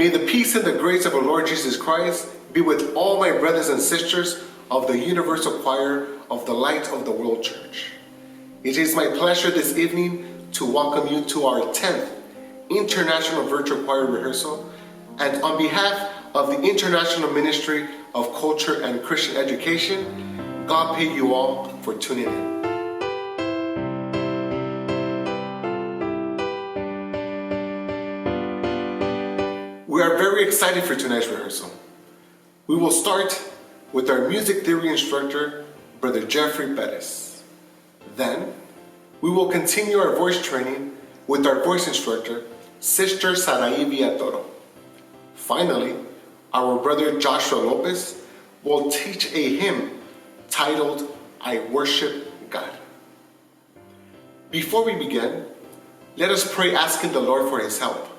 May the peace and the grace of our Lord Jesus Christ be with all my brothers and sisters of the Universal Choir of the Light of the World Church. It is my pleasure this evening to welcome you to our 10th International Virtual Choir Rehearsal, and on behalf of the International Ministry of Culture and Christian Education, God pay you all for tuning in. We are very excited for tonight's rehearsal. We will start with our music theory instructor, Brother Jeffrey Perez. Then, we will continue our voice training with our voice instructor, Sister Saraí Villatoro. Finally, our brother Joshua Lopez will teach a hymn titled, I Worship God. Before we begin, let us pray asking the Lord for His help.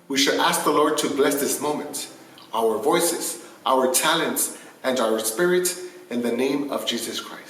We should ask the Lord to bless this moment, our voices, our talents, and our spirit in the name of Jesus Christ.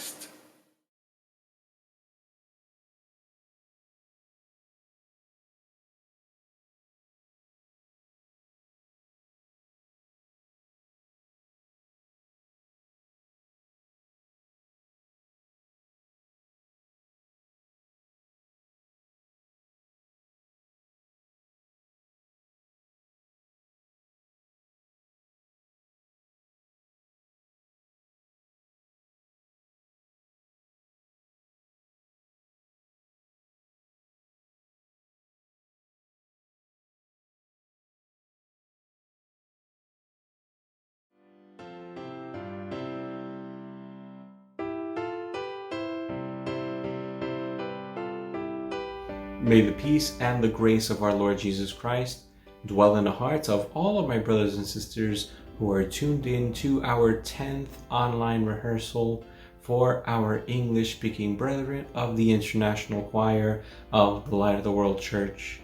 May the peace and the grace of our Lord Jesus Christ dwell in the hearts of all of my brothers and sisters who are tuned in to our 10th online rehearsal for our English-speaking brethren of the International Choir of the Light of the World Church.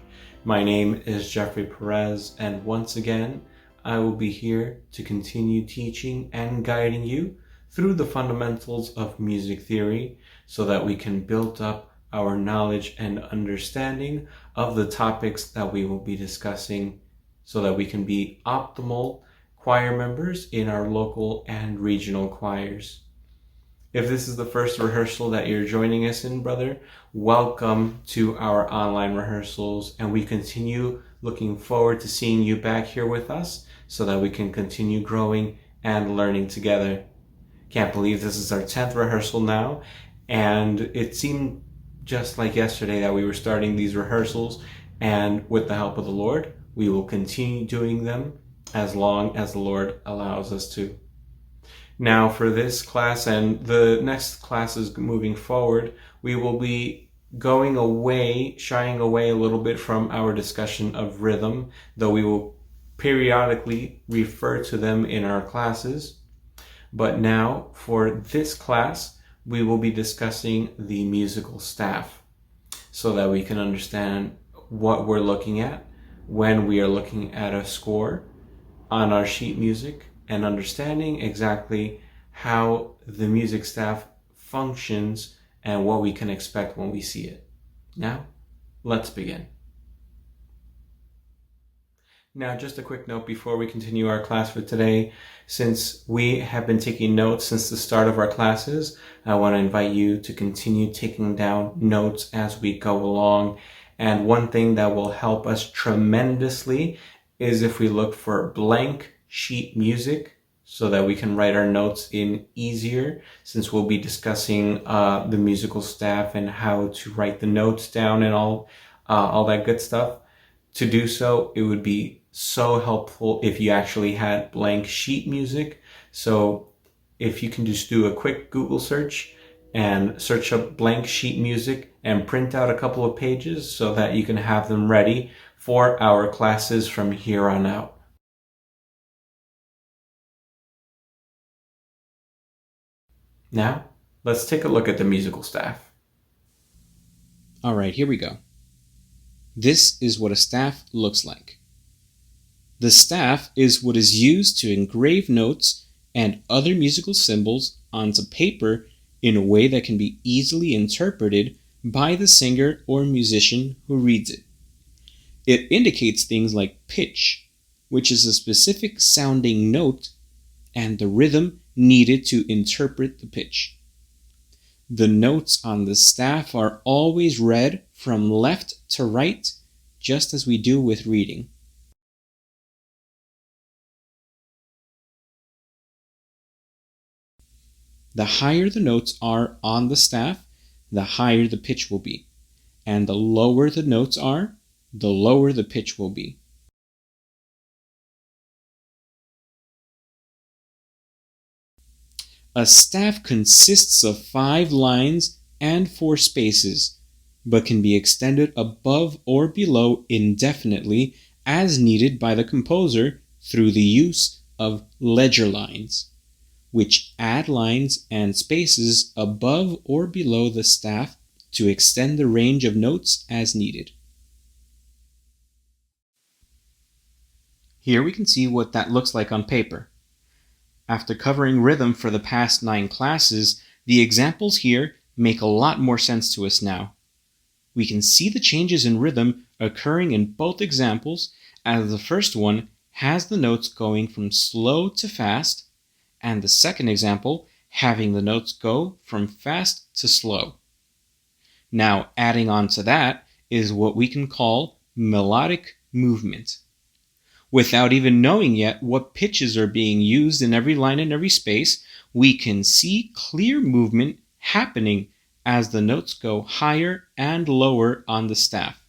My name is Jeffrey Perez, and once again, I will be here to continue teaching and guiding you through the fundamentals of music theory so that we can build up our knowledge and understanding of the topics that we will be discussing so that we can be optimal choir members in our local and regional choirs. If this is the first rehearsal that you're joining us in, brother, welcome to our online rehearsals, and we continue looking forward to seeing you back here with us so that we can continue growing and learning together. Can't believe this is our 10th rehearsal now, and it seemed just like yesterday that we were starting these rehearsals, and with the help of the Lord, we will continue doing them as long as the Lord allows us to. Now for this class and the next classes moving forward, we will be shying away a little bit from our discussion of rhythm, though we will periodically refer to them in our classes. But now for this class, we will be discussing the musical staff so that we can understand what we're looking at when we are looking at a score on our sheet music and understanding exactly how the music staff functions and what we can expect when we see it. Now, let's begin. Now, just a quick note before we continue our class for today. Since we have been taking notes since the start of our classes, I want to invite you to continue taking down notes as we go along. And one thing that will help us tremendously is if we look for blank sheet music so that we can write our notes in easier, since we'll be discussing the musical staff and how to write the notes down and all that good stuff. To do so, it would be so helpful if you actually had blank sheet music. So if you can just do a quick Google search and search up blank sheet music and print out a couple of pages so that you can have them ready for our classes from here on out. Now, let's take a look at the musical staff. All right, here we go. This is what a staff looks like. The staff is what is used to engrave notes and other musical symbols onto paper in a way that can be easily interpreted by the singer or musician who reads it. It indicates things like pitch, which is a specific sounding note, and the rhythm needed to interpret the pitch. The notes on the staff are always read from left to right, just as we do with reading. The higher the notes are on the staff, the higher the pitch will be, and the lower the notes are, the lower the pitch will be. A staff consists of 5 lines and 4 spaces, but can be extended above or below indefinitely as needed by the composer through the use of ledger lines, which add lines and spaces above or below the staff to extend the range of notes as needed. Here we can see what that looks like on paper. After covering rhythm for the past 9 classes, the examples here make a lot more sense to us now. We can see the changes in rhythm occurring in both examples, as the first one has the notes going from slow to fast, and the second example having the notes go from fast to slow. Now, adding on to that is what we can call melodic movement. Without even knowing yet what pitches are being used in every line and every space, we can see clear movement happening as the notes go higher and lower on the staff.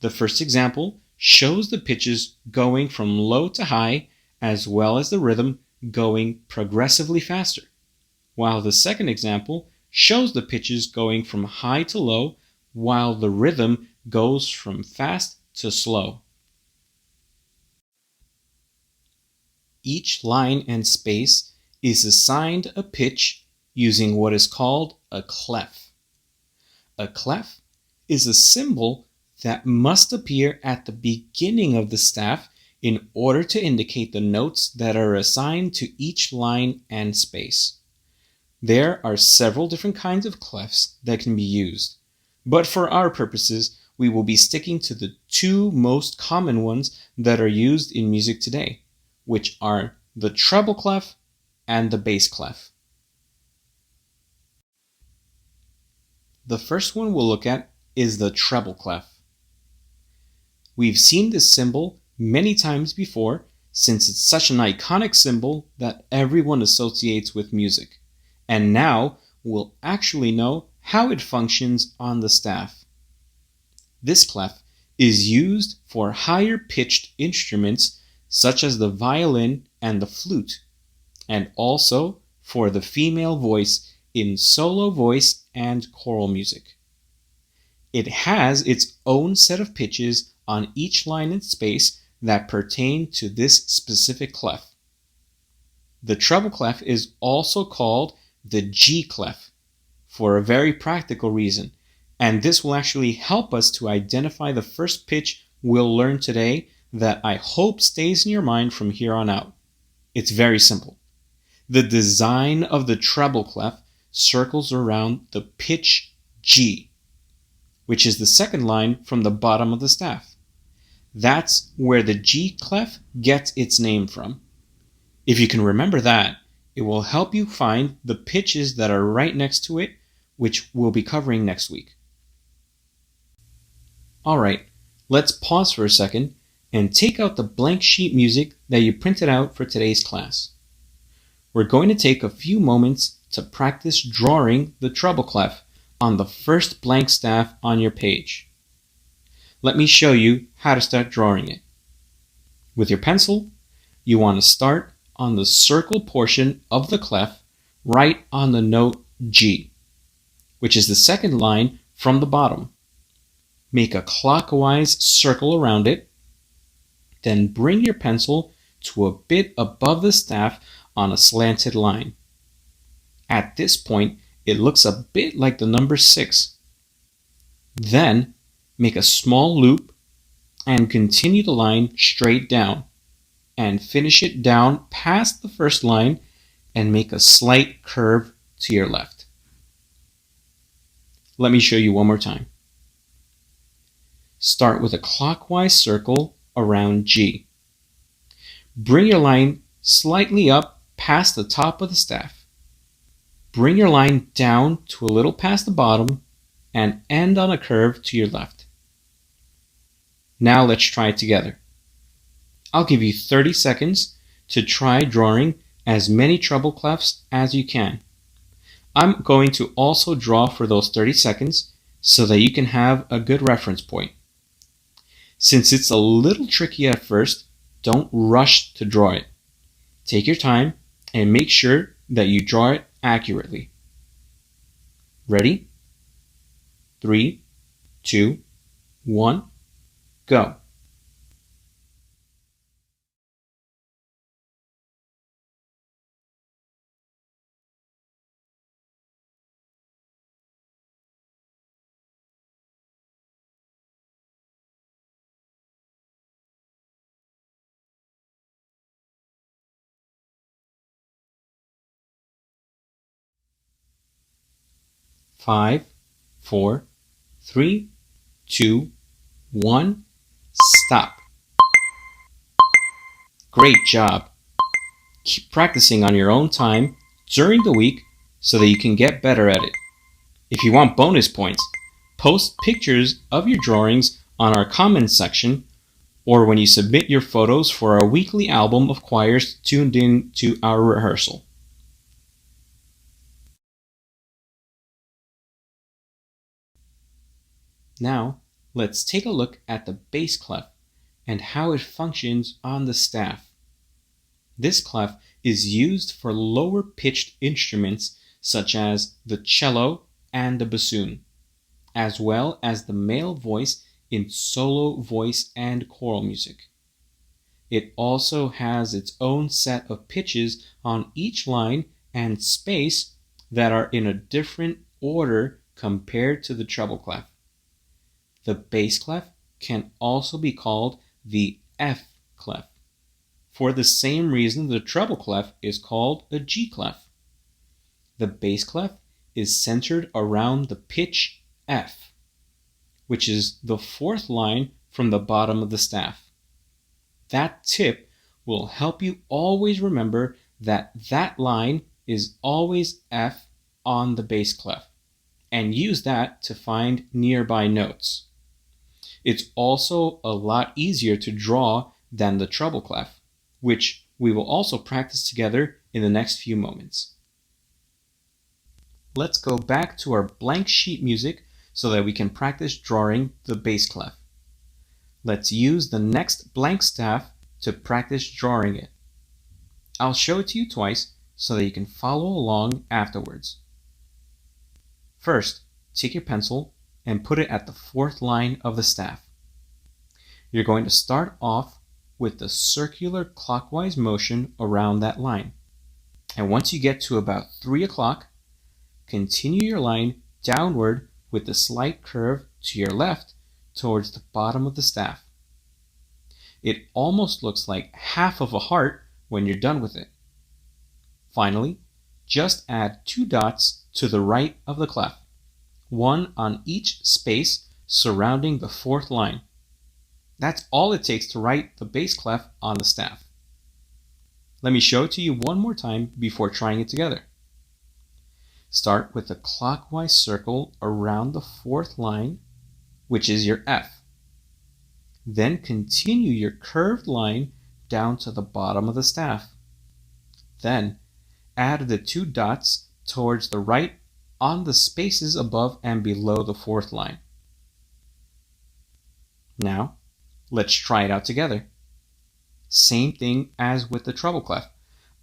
The first example shows the pitches going from low to high, as well as the rhythm going progressively faster, while the second example shows the pitches going from high to low, while the rhythm goes from fast to slow. Each line and space is assigned a pitch using what is called a clef. A clef is a symbol that must appear at the beginning of the staff in order to indicate the notes that are assigned to each line and space. There are several different kinds of clefs that can be used, but for our purposes, we will be sticking to the 2 most common ones that are used in music today, which are the treble clef and the bass clef. The first one we'll look at is the treble clef. We've seen this symbol many times before, since it's such an iconic symbol that everyone associates with music. And now we'll actually know how it functions on the staff. This clef is used for higher pitched instruments such as the violin and the flute, and also for the female voice in solo voice and choral music. It has its own set of pitches on each line and space that pertain to this specific clef. The treble clef is also called the G clef for a very practical reason, and this will actually help us to identify the first pitch we'll learn today that I hope stays in your mind from here on out. It's very simple. The design of the treble clef circles around the pitch G, which is the second line from the bottom of the staff. That's where the G clef gets its name from. If you can remember that, it will help you find the pitches that are right next to it, which we'll be covering next week. Alright, let's pause for a second and take out the blank sheet music that you printed out for today's class. We're going to take a few moments to practice drawing the treble clef on the first blank staff on your page. Let me show you how to start drawing it. With your pencil, you want to start on the circle portion of the clef right on the note G, which is the second line from the bottom. Make a clockwise circle around it, then bring your pencil to a bit above the staff on a slanted line. At this point, it looks a bit like the number 6. Then, make a small loop and continue the line straight down, and finish it down past the first line and make a slight curve to your left. Let me show you one more time. Start with a clockwise circle around G. Bring your line slightly up past the top of the staff. Bring your line down to a little past the bottom and end on a curve to your left. Now let's try it together. I'll give you 30 seconds to try drawing as many treble clefs as you can. I'm going to also draw for those 30 seconds so that you can have a good reference point. Since it's a little tricky at first, don't rush to draw it. Take your time and make sure that you draw it accurately. Ready? 3, 2, 1, go. Five, 4, 3, 2, 1, stop. Great job. Keep practicing on your own time during the week so that you can get better at it. If you want bonus points, post pictures of your drawings on our comments section or when you submit your photos for our weekly album of choirs tuned in to our rehearsal. Now, let's take a look at the bass clef and how it functions on the staff. This clef is used for lower pitched instruments such as the cello and the bassoon, as well as the male voice in solo voice and choral music. It also has its own set of pitches on each line and space that are in a different order compared to the treble clef. The bass clef can also be called the F clef, for the same reason the treble clef is called a G clef. The bass clef is centered around the pitch F, which is the fourth line from the bottom of the staff. That tip will help you always remember that that line is always F on the bass clef, and use that to find nearby notes. It's also a lot easier to draw than the treble clef, which we will also practice together in the next few moments. Let's go back to our blank sheet music so that we can practice drawing the bass clef. Let's use the next blank staff to practice drawing it. I'll show it to you twice so that you can follow along afterwards. First, take your pencil and put it at the fourth line of the staff. You're going to start off with the circular clockwise motion around that line. And once you get to about 3 o'clock, continue your line downward with the slight curve to your left towards the bottom of the staff. It almost looks like half of a heart when you're done with it. Finally, just add 2 dots to the right of the clef, one on each space surrounding the fourth line. That's all it takes to write the bass clef on the staff. Let me show it to you one more time before trying it together. Start with a clockwise circle around the fourth line, which is your F. Then continue your curved line down to the bottom of the staff. Then add the 2 dots towards the right on the spaces above and below the fourth line. Now, let's try it out together. Same thing as with the treble clef.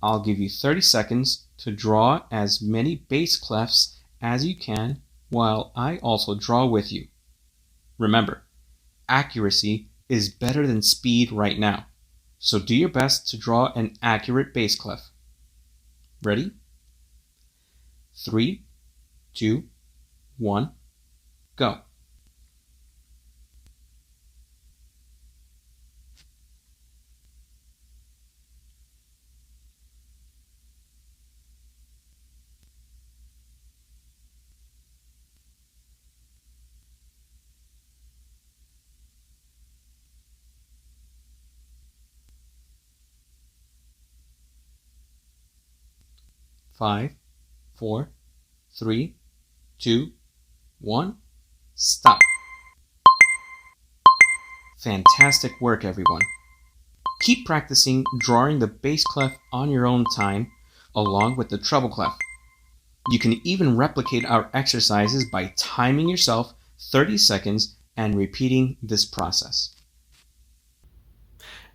I'll give you 30 seconds to draw as many bass clefs as you can while I also draw with you. Remember, accuracy is better than speed right now, so do your best to draw an accurate bass clef. Ready? 3, 2, 1, go. 5, 4, 3, 2, 1. Stop. Fantastic work, everyone. Keep practicing drawing the bass clef on your own time, along with the treble clef. You can even replicate our exercises by timing yourself 30 seconds and repeating this process.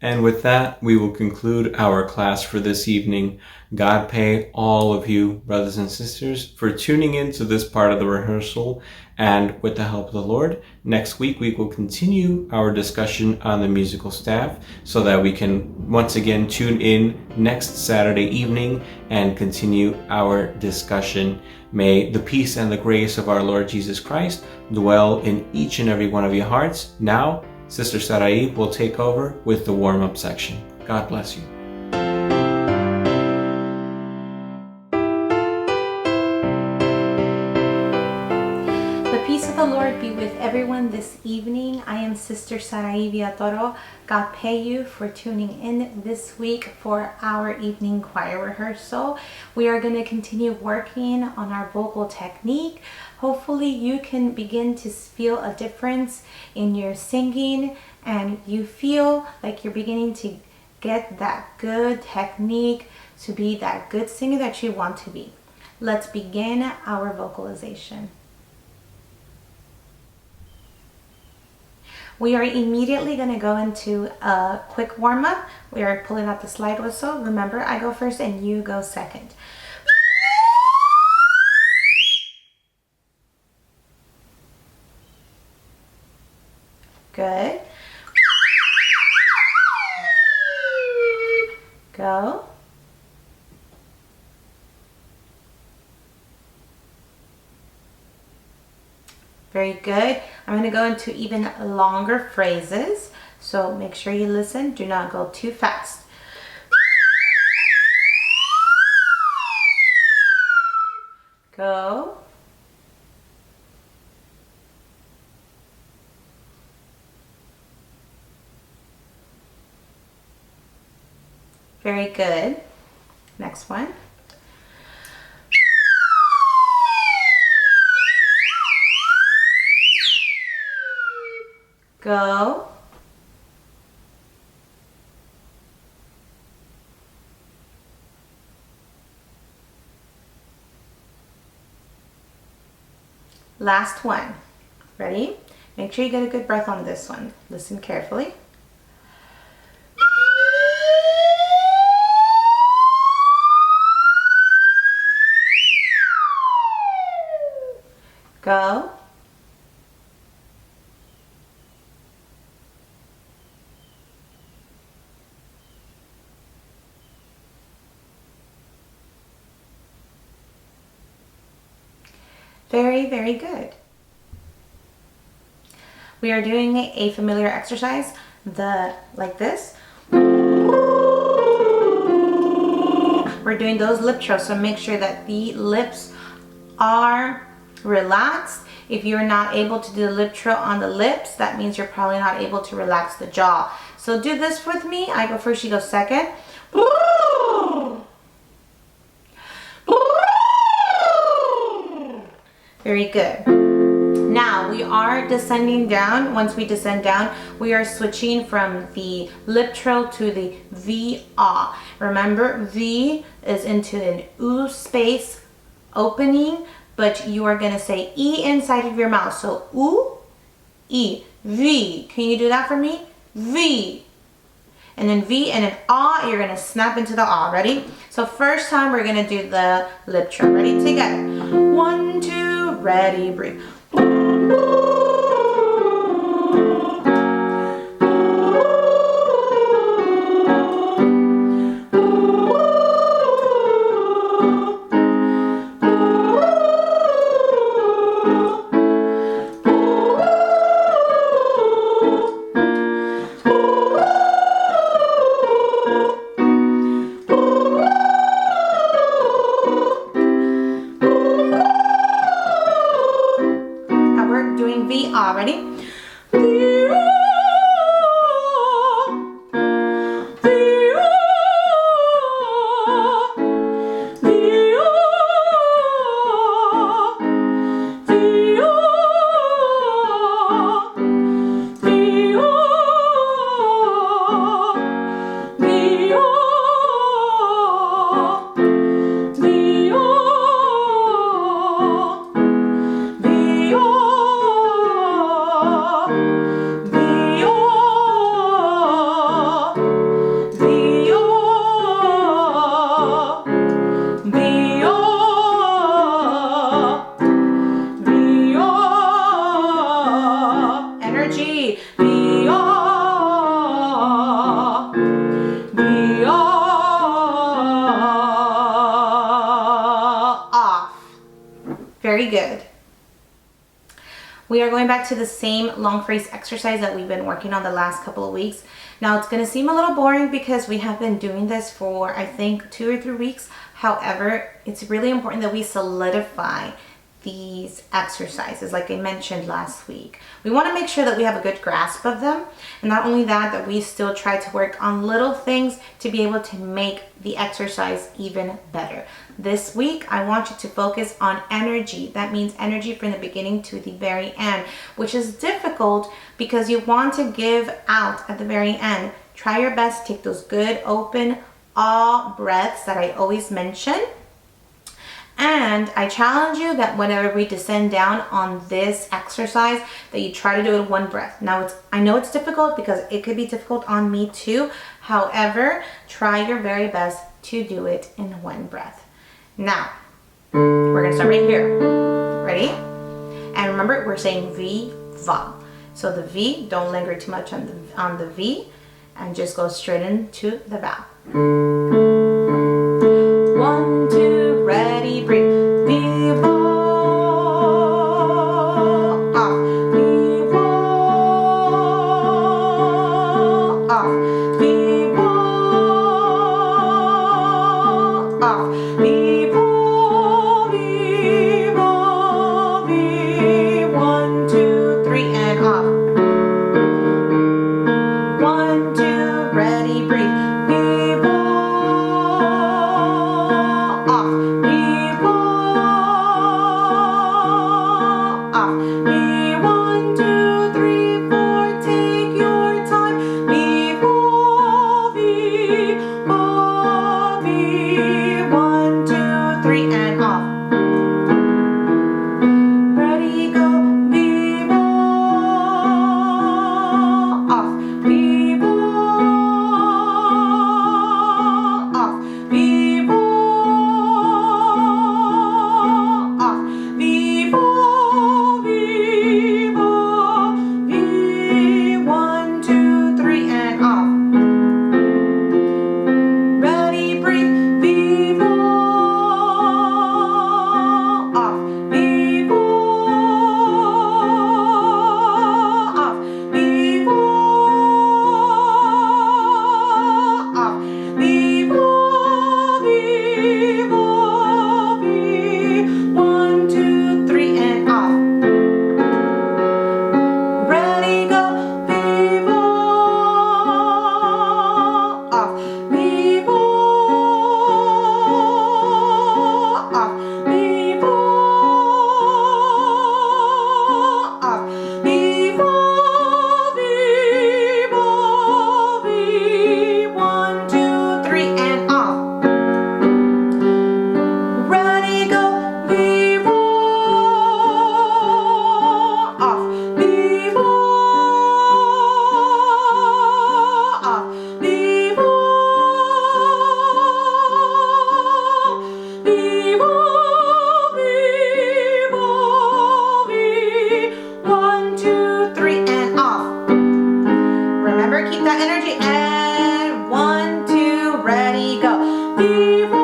And with that, we will conclude our class for this evening. God pay all of you, brothers and sisters, for tuning in to this part of the rehearsal. And with the help of the Lord, next week we will continue our discussion on the musical staff so that we can once again tune in next Saturday evening and continue our discussion. May the peace and the grace of our Lord Jesus Christ dwell in each and every one of your hearts. Now, Sister Sarai will take over with the warm-up section. God bless you. The peace of the Lord be with everyone this evening. I am Sister Sarai Villatoro. God pay you for tuning in this week for our evening choir rehearsal. We are going to continue working on our vocal technique. Hopefully you can begin to feel a difference in your singing and you feel like you're beginning to get that good technique to be that good singer that you want to be. Let's begin our vocalization. We are immediately going to go into a quick warm-up. We are pulling out the slide whistle. Remember, I go first and you go second. Good. Go. Very good. I'm going to go into even longer phrases, so make sure you listen. Do not go too fast. Go. Very good. Next one. Go. Last one. Ready? Make sure you get a good breath on this one. Listen carefully. Go. Very, very good. We are doing a familiar exercise, like this. We're doing those lip trills, so make sure that the lips are relaxed. If you're not able to do the lip trill on the lips, that means you're probably not able to relax the jaw. So do this with me. I go first, you go second. Very good. Now we are descending down. Once we descend down, we are switching from the lip trill to the V ah. Remember, V is into an oo space opening, but you are going to say E inside of your mouth. So oo, E, V. Can you do that for me? V. And then V and then ah, you're going to snap into the ah. Ready? So first time we're going to do the lip trill. Ready? Together. 1, 2, ready, breathe. Doing V Very good. We are going back to the same long phrase exercise that we've been working on the last couple of weeks. Now it's going to seem a little boring because we have been doing this for, I think, 2 or 3 weeks. However, it's really important that we solidify these exercises like I mentioned last week. We want to make sure that we have a good grasp of them, and not only that we still try to work on little things to be able to make the exercise even better. This week I want you to focus on energy. That means energy from the beginning to the very end, which is difficult because you want to give out at the very end. Try your best, take those good open ah breaths that I always mention. And I challenge you that whenever we descend down on this exercise, that you try to do it in one breath. Now, I know it's difficult because it could be difficult on me too. However, try your very best to do it in one breath. Now, we're gonna start right here. Ready? And remember, we're saying V, Va. So the V, don't linger too much on the V, and just go straight into the vowel. 1, 2, ready, breathe. Viva, off. Viva, off. Viva, off. Viva, viva, viva. 1, 2, 3, and off. 1, 2, ready, breathe. Viva, off. Viva, off. V, 1, 2, 3, 4. Take your time. Viva, viva, viva. 1, 2, 3, and off. Ready, go. Viva, off. Viva, off. Viva, off. Viva, viva, V. 1, 2, 3, and off. Ready, breathe. Viva, off. Viva, off. Viva, off. Viva, viva, V. 1, 2, 3, and off. Ready, go. Viva, off. Viva, off. Viva, off. Viva, viva, V. 1, 2, 3, and off. Ready, go. Viva, off. Viva, off. Viva, viva, viva, V. 1, 2, 3, and off. Remember, keep that energy. And 1, 2, ready, go. Viva,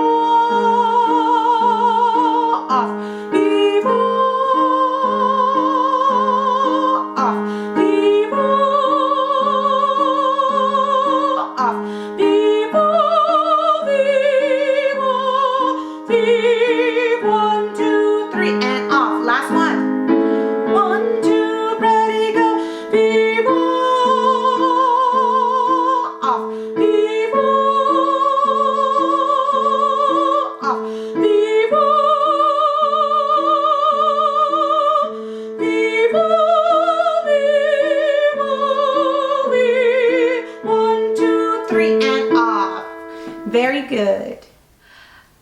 off. Viva, off. Viva, off. Viva, viva, V. 1, 2, 3, and off. Last one. 1, 2, ready, go. Viva, off. Viva, off. Viva, viva, viva, V. 1, 2, 3, and off. Very good.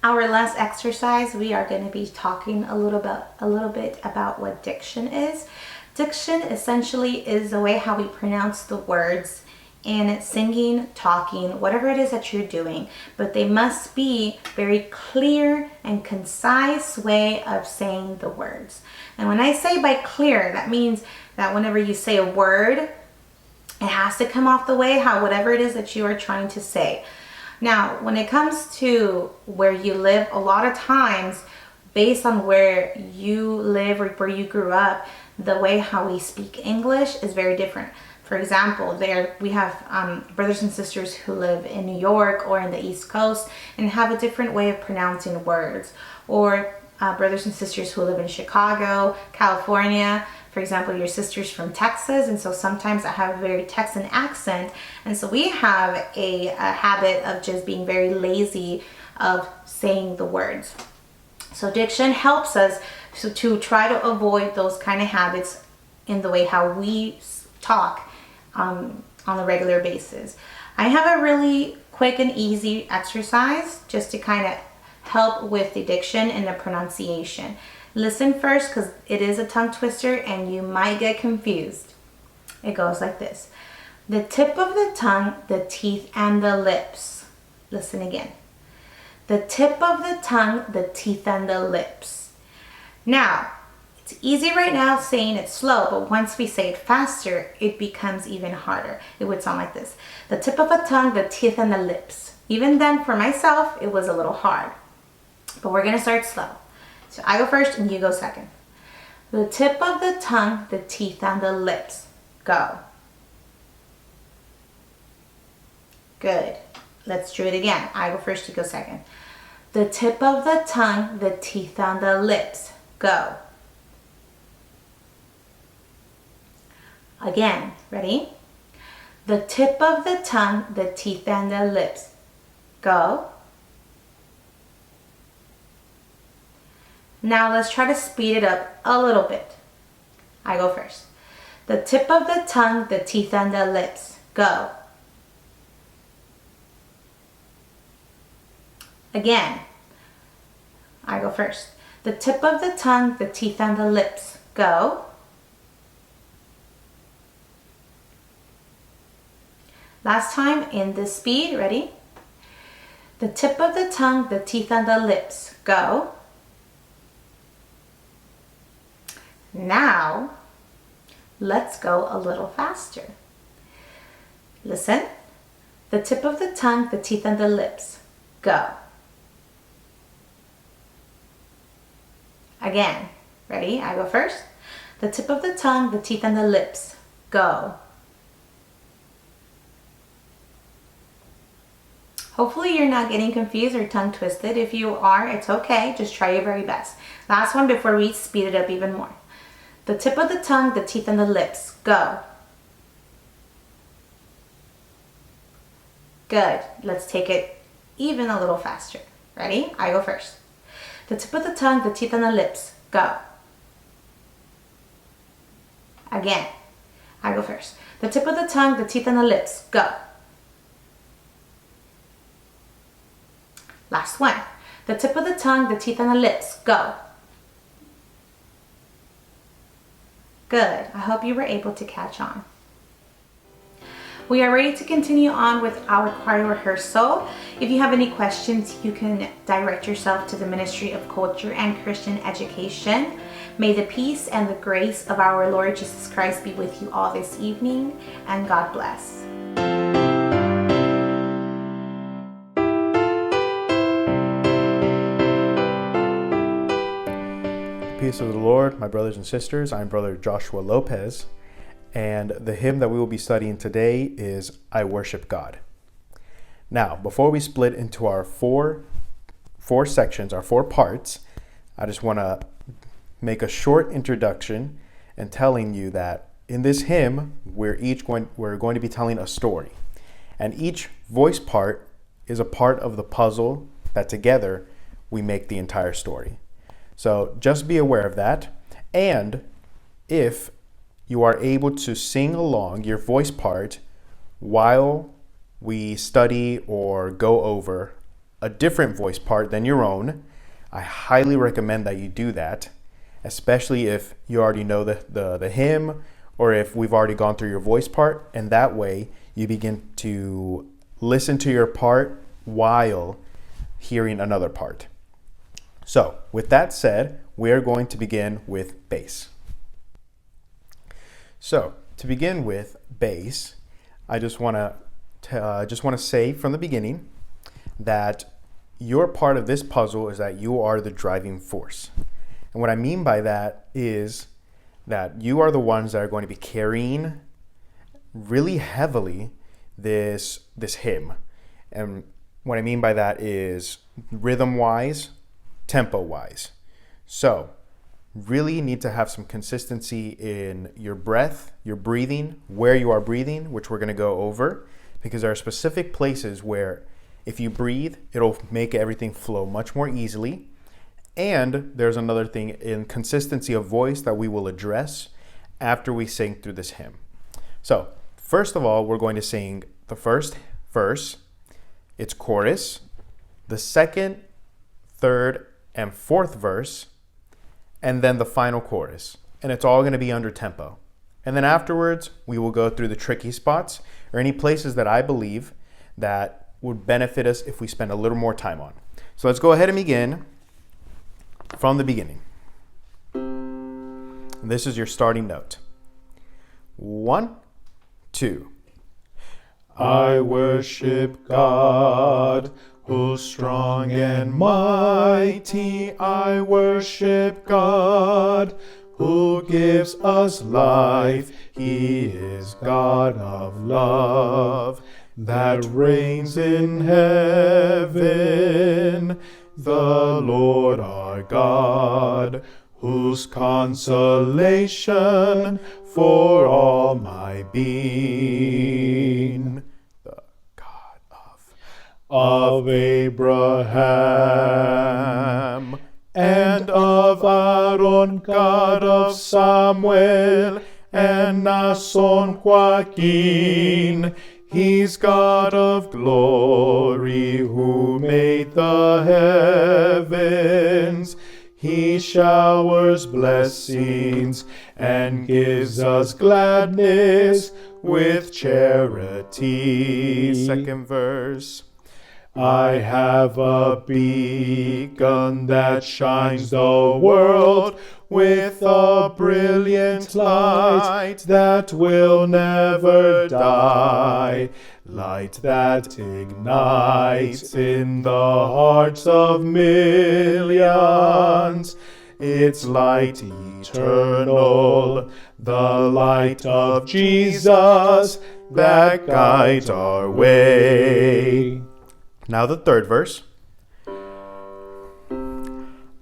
Our last exercise, we are going to be talking a little bit about what diction is. Diction essentially is the way how we pronounce the words in singing, talking, whatever it is that you're doing, but they must be very clear and concise way of saying the words. And when I say by clear, that means that whenever you say a word, it has to come off the way how whatever it is that you are trying to say. Now, when it comes to where you live, a lot of times based on where you live or where you grew up, the way how we speak English is very different. For example, we have brothers and sisters who live in New York or in the East Coast and have a different way of pronouncing words. Or brothers and sisters who live in Chicago, California. For example, your sister's from Texas, and so sometimes I have a very Texan accent. And so we have a habit of just being very lazy of saying the words. So diction helps us to try to avoid those kind of habits in the way how we talk on a regular basis. I have a really quick and easy exercise just to kind of help with the diction and the pronunciation. Listen first, because it is a tongue twister and you might get confused. It goes like this. The tip of the tongue, the teeth, and the lips. Listen again. The tip of the tongue, the teeth, and the lips. Now, it's easy right now saying it slow, but once we say it faster, it becomes even harder. It would sound like this. The tip of the tongue, the teeth, and the lips. Even then, for myself, it was a little hard. But we're going to start slow. So I go first and you go second. The tip of the tongue, the teeth, and the lips. Go. Good. Let's do it again. I go first, you go second. The tip of the tongue, the teeth, and the lips. Go. Again. Ready? The tip of the tongue, the teeth, and the lips. Go. Now let's try to speed it up a little bit. I go first. The tip of the tongue, the teeth, and the lips. Go. Again. I go first. The tip of the tongue, the teeth, and the lips. Go. Last time in this speed. Ready? The tip of the tongue, the teeth, and the lips. Go. Now, let's go a little faster. Listen. The tip of the tongue, the teeth, and the lips. Go. Again. Ready? I go first. The tip of the tongue, the teeth, and the lips. Go. Hopefully you're not getting confused or tongue twisted. If you are, it's okay. Just try your very best. Last one before we speed it up even more. The tip of the tongue, the teeth, and the lips. Go. Good. Let's take it even a little faster. Ready? I go first. The tip of the tongue, the teeth, and the lips. Go. Again. I go first. The tip of the tongue, the teeth, and the lips. Go. Last one. The tip of the tongue, the teeth, and the lips. Go. Good. I hope you were able to catch on. We are ready to continue on with our choir rehearsal. If you have any questions, you can direct yourself to the Ministry of Culture and Christian Education. May the peace and the grace of our Lord Jesus Christ be with you all this evening, and God bless. Peace of the Lord, my brothers and sisters. I'm Brother Joshua Lopez, and the hymn that we will be studying today is I Worship God. Now, before we split into our four sections, our 4 parts, I just want to make a short introduction and telling you that in this hymn, we're going to be telling a story, and each voice part is a part of the puzzle that together we make the entire story. So just be aware of that. And if you are able to sing along your voice part while we study or go over a different voice part than your own, I highly recommend that you do that, especially if you already know the hymn or if we've already gone through your voice part. And that way you begin to listen to your part while hearing another part. So, with that said, we are going to begin with bass. So, to begin with bass, I just want to say from the beginning that your part of this puzzle is that you are the driving force. And what I mean by that is that you are the ones that are going to be carrying really heavily this hymn. And what I mean by that is rhythm-wise, tempo-wise. So, really need to have some consistency in your breath, your breathing, where you are breathing, which we're going to go over, because there are specific places where if you breathe, it'll make everything flow much more easily. And there's another thing in consistency of voice that we will address after we sing through this hymn. So, first of all, we're going to sing the first verse, its chorus, the second, third, and fourth verse, and then the final chorus. And it's all going to be under tempo. And then afterwards, we will go through the tricky spots or any places that I believe that would benefit us if we spend a little more time on. So let's go ahead and begin from the beginning. And this is your starting note. 1, 2. I worship God, who's strong and mighty. I worship God, who gives us life. He is God of love, that reigns in heaven. The Lord our God, whose consolation for all my being. The God of Abraham, and of Aaron, God of Samuel, and Nason Joaquin. He's God of glory, who made the heavens. He showers blessings and gives us gladness with charity. Second verse. I have a beacon that shines the world with a brilliant light that will never die. Light that ignites in the hearts of millions. It's light eternal, the light of Jesus that guides our way. Now the third verse.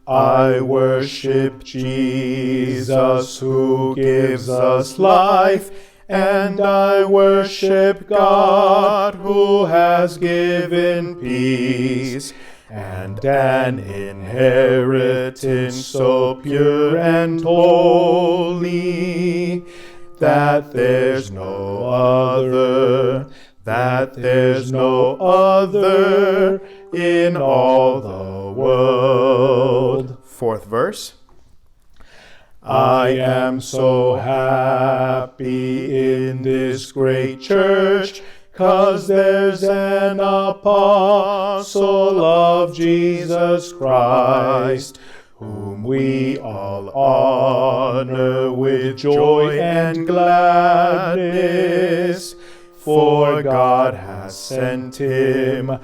I worship Jesus, who gives us life, and I worship God, who has given peace, and an inheritance so pure and holy, that there's no other, in all the world. Fourth verse. I am so happy in this great church, 'cause there's an apostle of Jesus Christ, whom we all honor with joy and gladness. For God has sent him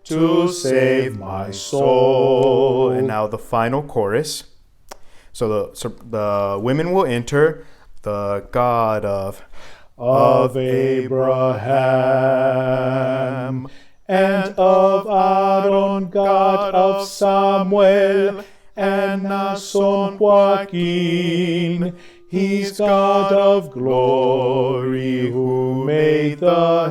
to save my soul. And now the final chorus. So the women will enter the God of Abraham, and of Aaron, God of Samuel, and Nason Joaquin. He's God of glory, who made the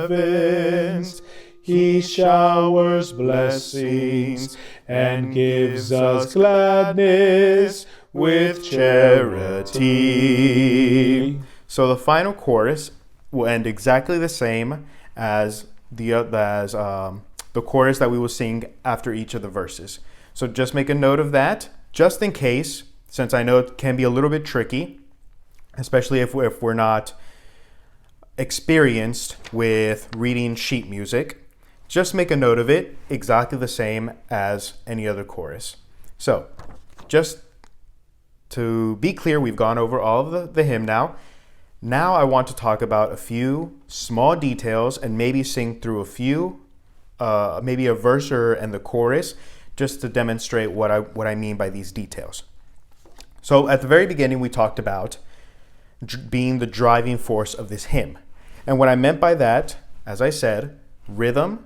heavens. He showers blessings and gives us gladness with charity. So the final chorus will end exactly the same as the chorus that we will sing after each of the verses. So just make a note of that, just in case, since I know it can be a little bit tricky, especially if we're not experienced with reading sheet music. Just make a note of it, exactly the same as any other chorus. So, just to be clear, we've gone over all of the hymn now. Now I want to talk about a few small details and maybe sing through a few, maybe a verse and the chorus, just to demonstrate what I mean by these details. So at the very beginning, we talked about being the driving force of this hymn. And what I meant by that, as I said, rhythm,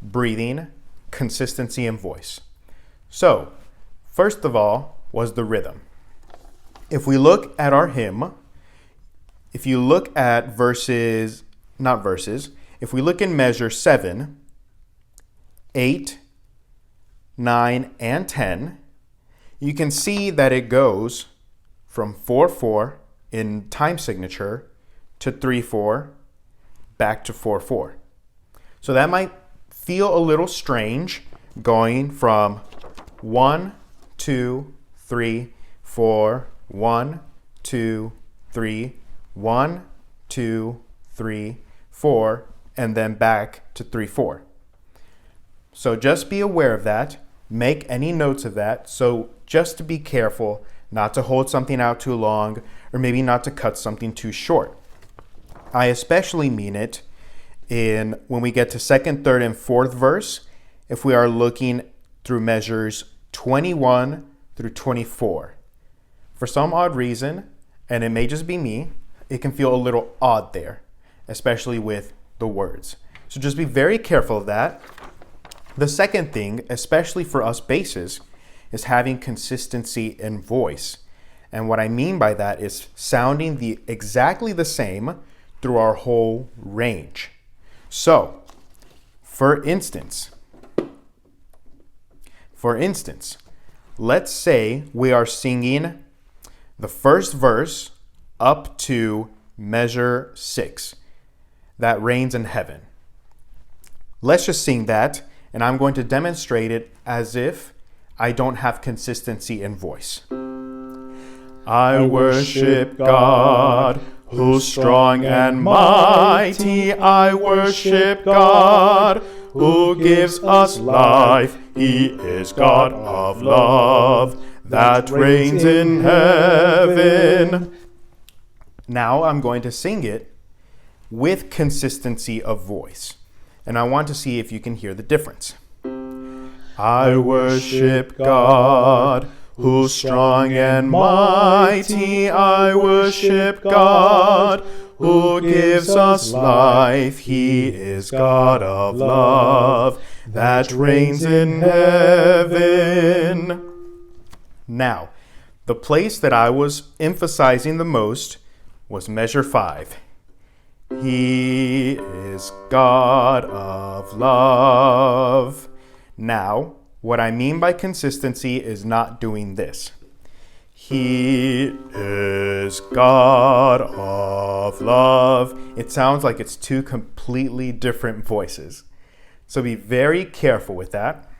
breathing, consistency, and voice. So, first of all was the rhythm. If we look at our hymn, if you look at if we look in measure 7, 8, 9, and 10, you can see that it goes from 4/4 in time signature to 3/4 back to 4/4. So that might feel a little strange going from 1, 2, 3, 4, 1, 2, 3, 1, 2, 3, 4, and then back to 3/4. So just be aware of that. Make any notes of that. So just to be careful not to hold something out too long or maybe not to cut something too short. I especially mean it when we get to second, third, and fourth verse, if we are looking through measures 21 through 24. For some odd reason, and it may just be me, it can feel a little odd there, especially with the words. So just be very careful of that. The second thing, especially for us basses, is having consistency in voice. And what I mean by that is sounding exactly the same through our whole range. So, for instance, let's say we are singing the first verse up to measure 6, that reigns in heaven. Let's just sing that, and I'm going to demonstrate it as if I don't have consistency in voice. I worship God, who's strong and mighty. I worship God, who gives us life. He is God of love, that reigns in heaven. Now I'm going to sing it with consistency of voice. And I want to see if you can hear the difference. I worship God, who's strong and mighty. I worship God, who gives us life. He is God of love, that reigns in heaven. Now, the place that I was emphasizing the most was measure 5. He is God of love. Now, what I mean by consistency is not doing this. He is God of love. It sounds like it's two completely different voices. So be very careful with that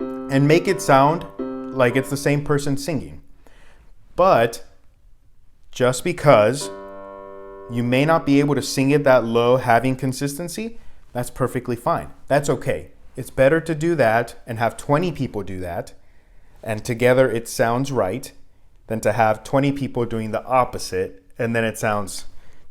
and make it sound like it's the same person singing. But just because you may not be able to sing it that low having consistency, that's perfectly fine. That's okay. It's better to do that and have 20 people do that, and together it sounds right, than to have 20 people doing the opposite, and then it sounds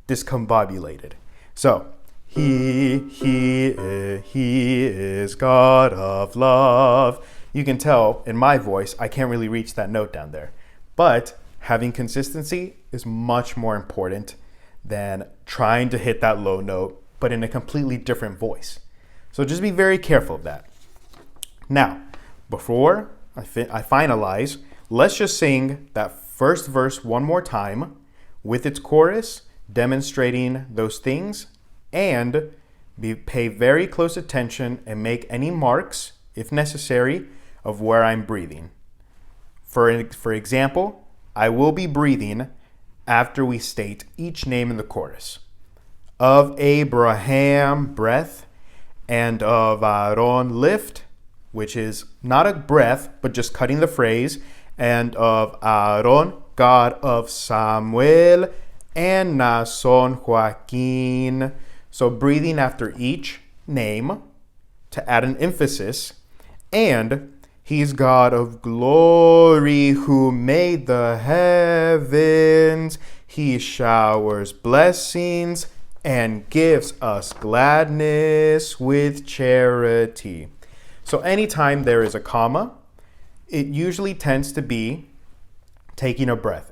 discombobulated. So, He is God of love. You can tell in my voice, I can't really reach that note down there. But having consistency is much more important than trying to hit that low note, but in a completely different voice. So just be very careful of that. Now, before I finalize, let's just sing that first verse one more time with its chorus, demonstrating those things, and pay very close attention and make any marks, if necessary, of where I'm breathing. For example, I will be breathing after we state each name in the chorus. Of Abraham, breath, and of Aaron, lift, which is not a breath, but just cutting the phrase, and of Aaron, God of Samuel, and Nason Joaquin. So breathing after each name to add an emphasis, and He's God of glory who made the heavens. He showers blessings and gives us gladness with charity. So anytime there is a comma, it usually tends to be taking a breath.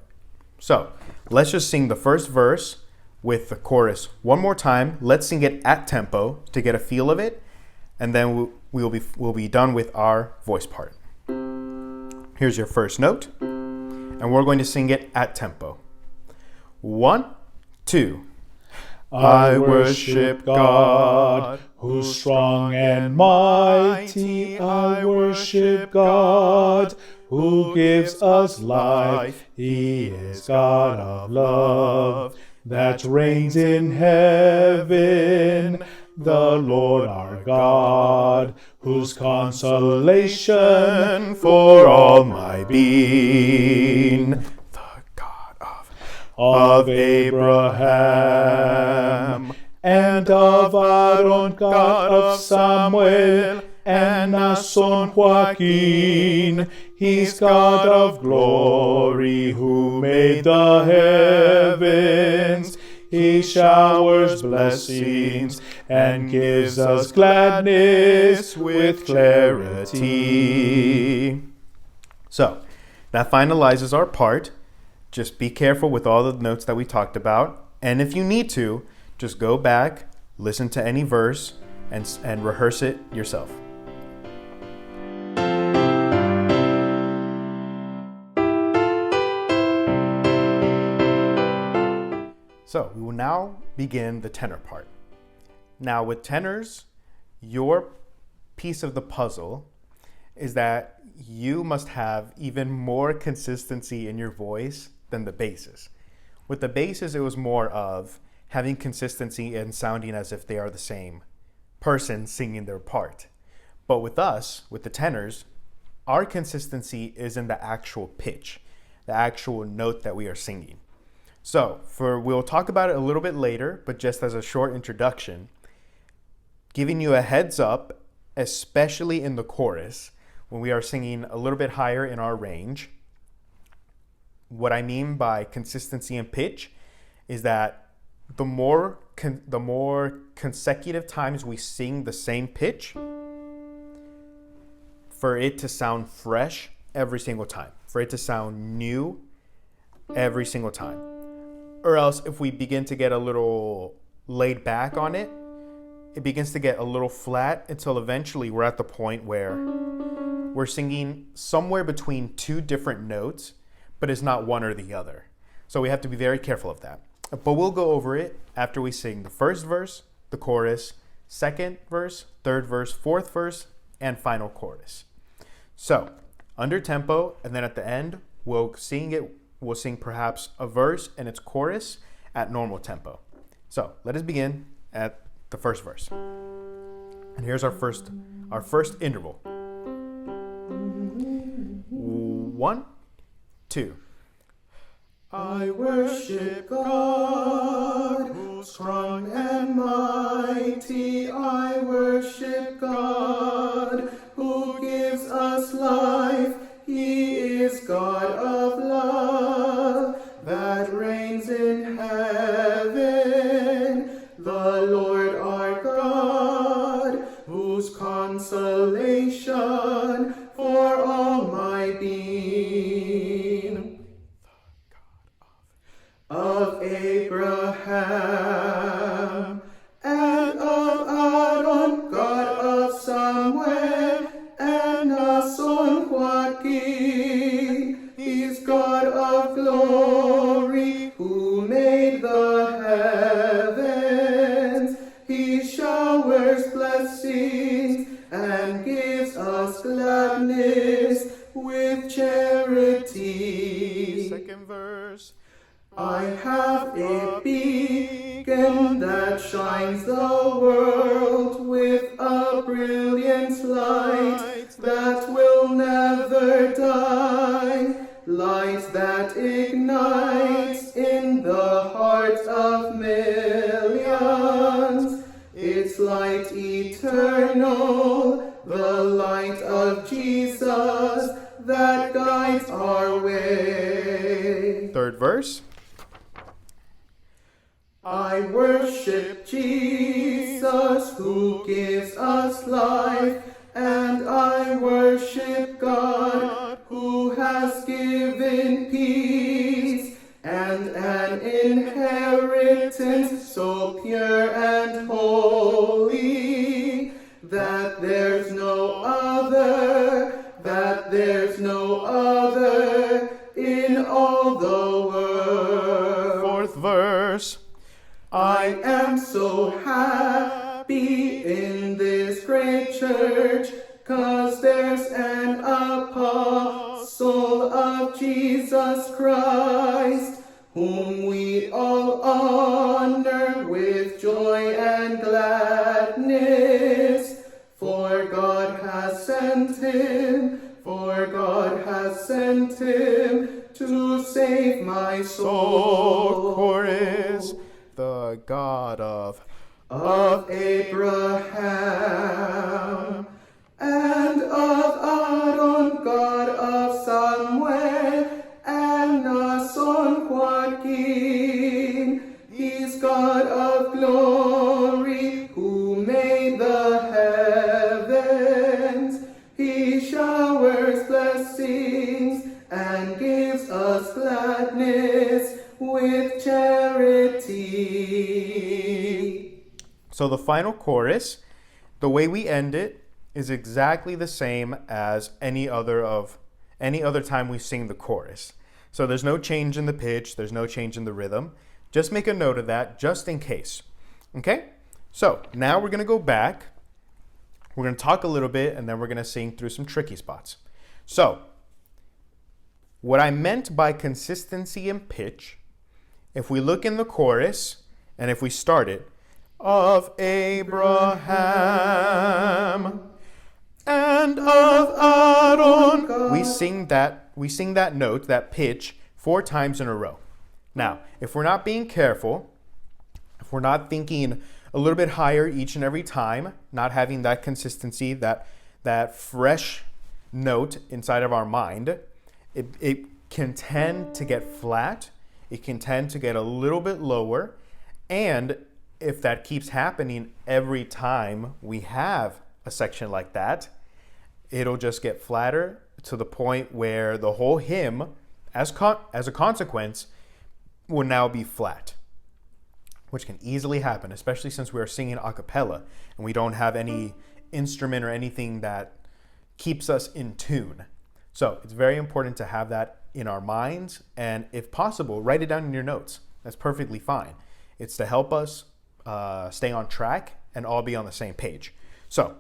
So let's just sing the first verse with the chorus one more time. Let's sing it at tempo to get a feel of it, and then we'll be done with our voice part. Here's your first note, and we're going to sing it at tempo. 1, 2. I worship God, who's strong and mighty. I worship God, who gives us life. He is God of love that reigns in heaven. The Lord our God, whose consolation for all my being. Of Abraham, and of Aaron, God of Samuel, and Nason Joaquin. He's God of glory, who made the heavens. He showers blessings and gives us gladness with clarity. So, that finalizes our part. Just be careful with all the notes that we talked about. And if you need to, just go back, listen to any verse, and rehearse it yourself. So we will now begin the tenor part. Now with tenors, your piece of the puzzle is that you must have even more consistency in your voice than the basses. With the basses, it was more of having consistency and sounding as if they are the same person singing their part. But with us, with the tenors, our consistency is in the actual pitch, the actual note that we are singing. So we'll talk about it a little bit later, but just as a short introduction, giving you a heads up, especially in the chorus, when we are singing a little bit higher in our range. What I mean by consistency and pitch is that the more consecutive times we sing the same pitch, for it to sound fresh every single time, for it to sound new every single time. Or else if we begin to get a little laid back on it, it begins to get a little flat until eventually we're at the point where we're singing somewhere between two different notes, but it's not one or the other. So we have to be very careful of that. But we'll go over it after we sing the first verse, the chorus, second verse, third verse, fourth verse, and final chorus. So under tempo, and then at the end, we'll sing perhaps a verse and its chorus at normal tempo. So let us begin at the first verse. And here's our first interval. 1, 2. I worship God, who's strong and mighty. I worship God, who gives us life. He is God of love that reigns in heaven. The Lord our God, whose consolation for all my being. Of Abraham and of Aaron, God of Samuel, and Nason Joaquin. He's God of glory, who made the heavens. He showers blessings and gives us gladness with charity. Second verse. I have a beacon that shines the world with a brilliant light that will never die, light that ignites in the hearts of millions. It's light eternal, the light of Jesus that guides our way. Third verse. who gives us life, and I worship God, who has given peace, and an inheritance so pure and holy, that there's no other in all the world. Fourth verse. I am so happy in this great church, 'cause there's an apostle of Jesus Christ, whom we all honor with joy and gladness. For God has sent him to save my soul. Chorus. The God of Abraham and of Aaron, God of Samuel and Nason Joaquin. He's God of glory, who made the heavens. He showers blessings and gives us gladness with charity. So the final chorus, the way we end it is exactly the same as any other time we sing the chorus. So there's no change in the pitch, there's no change in the rhythm. Just make a note of that just in case. Okay? So now we're going to go back. We're going to talk a little bit and then we're going to sing through some tricky spots. So what I meant by consistency and pitch, if we look in the chorus and if we start it, of Abraham and of Aaron, we sing that note, that pitch, 4 times in a row. Now, if we're not being careful, if we're not thinking a little bit higher each and every time, not having that consistency, that fresh note inside of our mind, it can tend to get flat. It can tend to get a little bit lower. And if that keeps happening every time we have a section like that, it'll just get flatter to the point where the whole hymn, as a consequence, will now be flat, which can easily happen, especially since we are singing a cappella and we don't have any instrument or anything that keeps us in tune. So it's very important to have that in our minds, and if possible, write it down in your notes. That's perfectly fine. It's to help us stay on track and all be on the same page. So,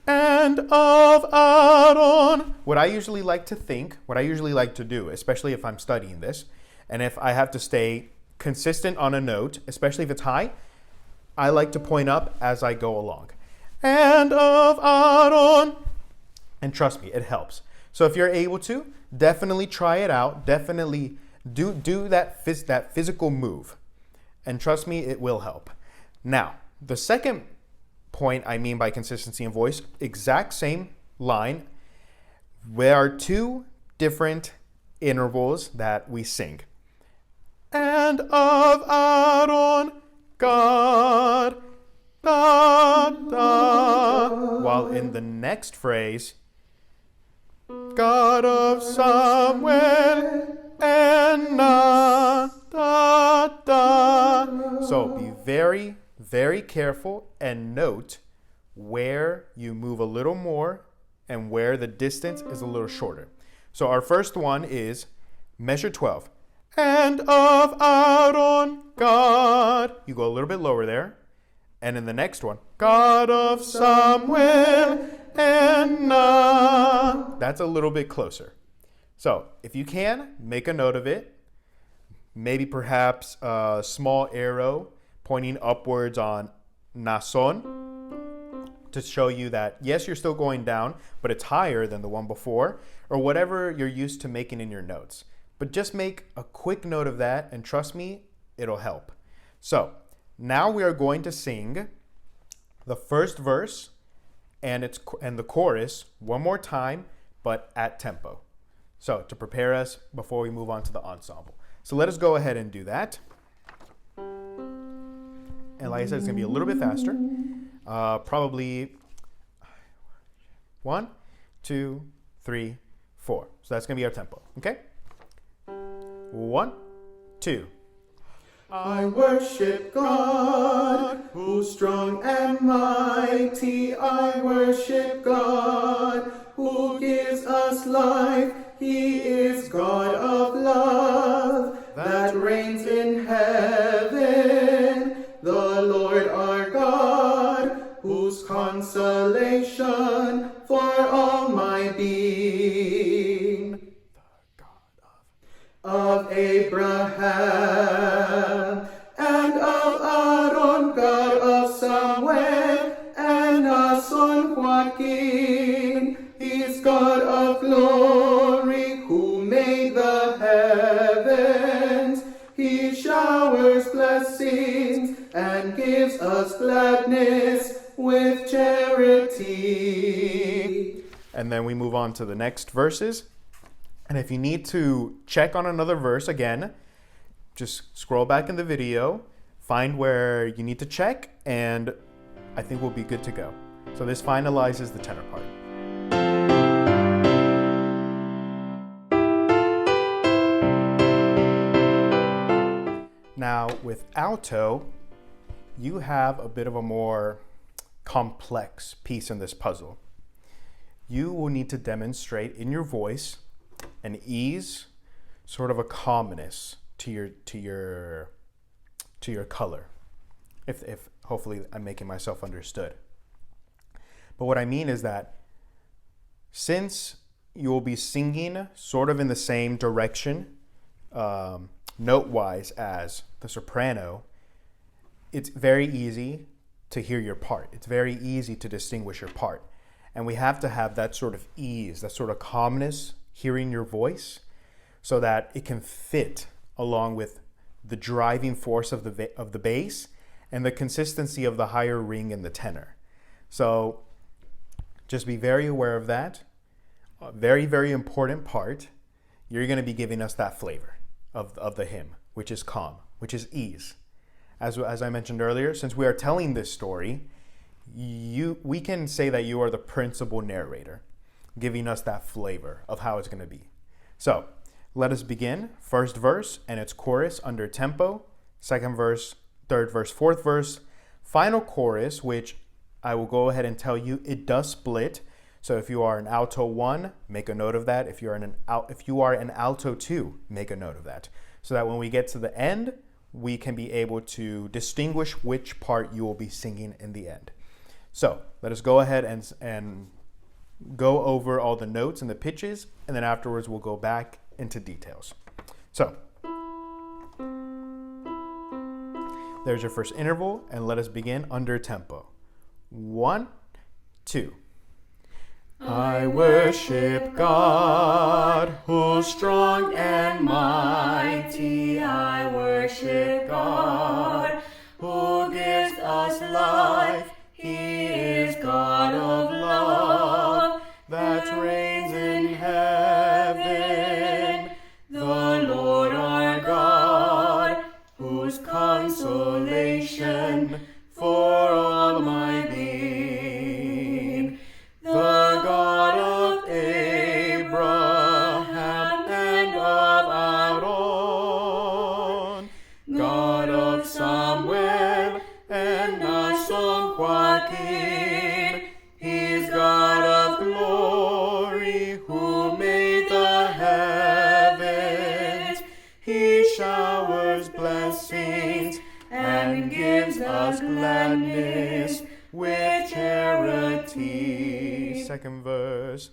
and of Aaron. What I usually like to do, especially if I'm studying this, and if I have to stay consistent on a note, especially if it's high, I like to point up as I go along. And of Aaron. And trust me, it helps. So if you're able to, definitely try it out. Definitely do that physical move. And trust me, it will help. Now, the second point I mean by consistency in voice, exact same line. There are 2 different intervals that we sing. And of Aaron, God, da, da. While in the next phrase, God of Samuel and na, da, da. So be very, very careful and note where you move a little more and where the distance is a little shorter. So our first one is measure 12. And of Aaron, God. You go a little bit lower there. And in the next one, God of Samuel and na. That's a little bit closer. So if you can, make a note of it. Maybe perhaps a small arrow pointing upwards on Nason to show you that, yes, you're still going down, but it's higher than the one before, or whatever you're used to making in your notes. But just make a quick note of that, and trust me, it'll help. So now we are going to sing the first verse and the chorus one more time, but at tempo. So to prepare us before we move on to the ensemble. So let us go ahead and do that. And like I said, it's going to be a little bit faster. Probably 1, 2, 3, 4. So that's going to be our tempo. Okay? 1, 2. I worship God, who's strong and mighty. I worship God, who gives us life. He is God of love, that reigns in heaven. The Lord our God, whose consolation for all my being. Of Abraham and of Aaron, God of Samuel and our son Joaquin. He's God of glory, who made the heavens. He showers blessings and gives us gladness with charity. And then we move on to the next verses. And if you need to check on another verse again, just scroll back in the video, find where you need to check, and I think we'll be good to go. So this finalizes the tenor part. Now with alto, you have a bit of a more complex piece in this puzzle. You will need to demonstrate in your voice an ease, sort of a calmness to your color. If hopefully I'm making myself understood. But what I mean is that since you will be singing sort of in the same direction, note-wise as the soprano, it's very easy to hear your part. It's very easy to distinguish your part. And we have to have that sort of ease, that sort of calmness, hearing your voice, so that it can fit along with the driving force of the bass and the consistency of the higher ring in the tenor. So just be very aware of that. A very, very important part. You're going to be giving us that flavor of the hymn, which is calm, which is ease. As I mentioned earlier, since we are telling this story, we can say that you are the principal narrator, giving us that flavor of how it's going to be. So let us begin. First verse and its chorus under tempo. Second verse, third verse, fourth verse. Final chorus, which I will go ahead and tell you, it does split. So if you are an alto 1, make a note of that. If you are an alto 2, make a note of that. So that when we get to the end, we can be able to distinguish which part you will be singing in the end. So let us go ahead and go over all the notes and the pitches, and then afterwards we'll go back into details. So there's your first interval, and let us begin under tempo. 1, 2. I worship God, who's strong and mighty. I worship God, who gives us life. He is God of love, that reigns in heaven. The Lord our God, whose consolation for all my being. The God of Abraham and of Aaron, God of Samuel and our son Joaquin. He's God of glory, who made the heavens. He showers blessings and gives us gladness with charity. Second verse.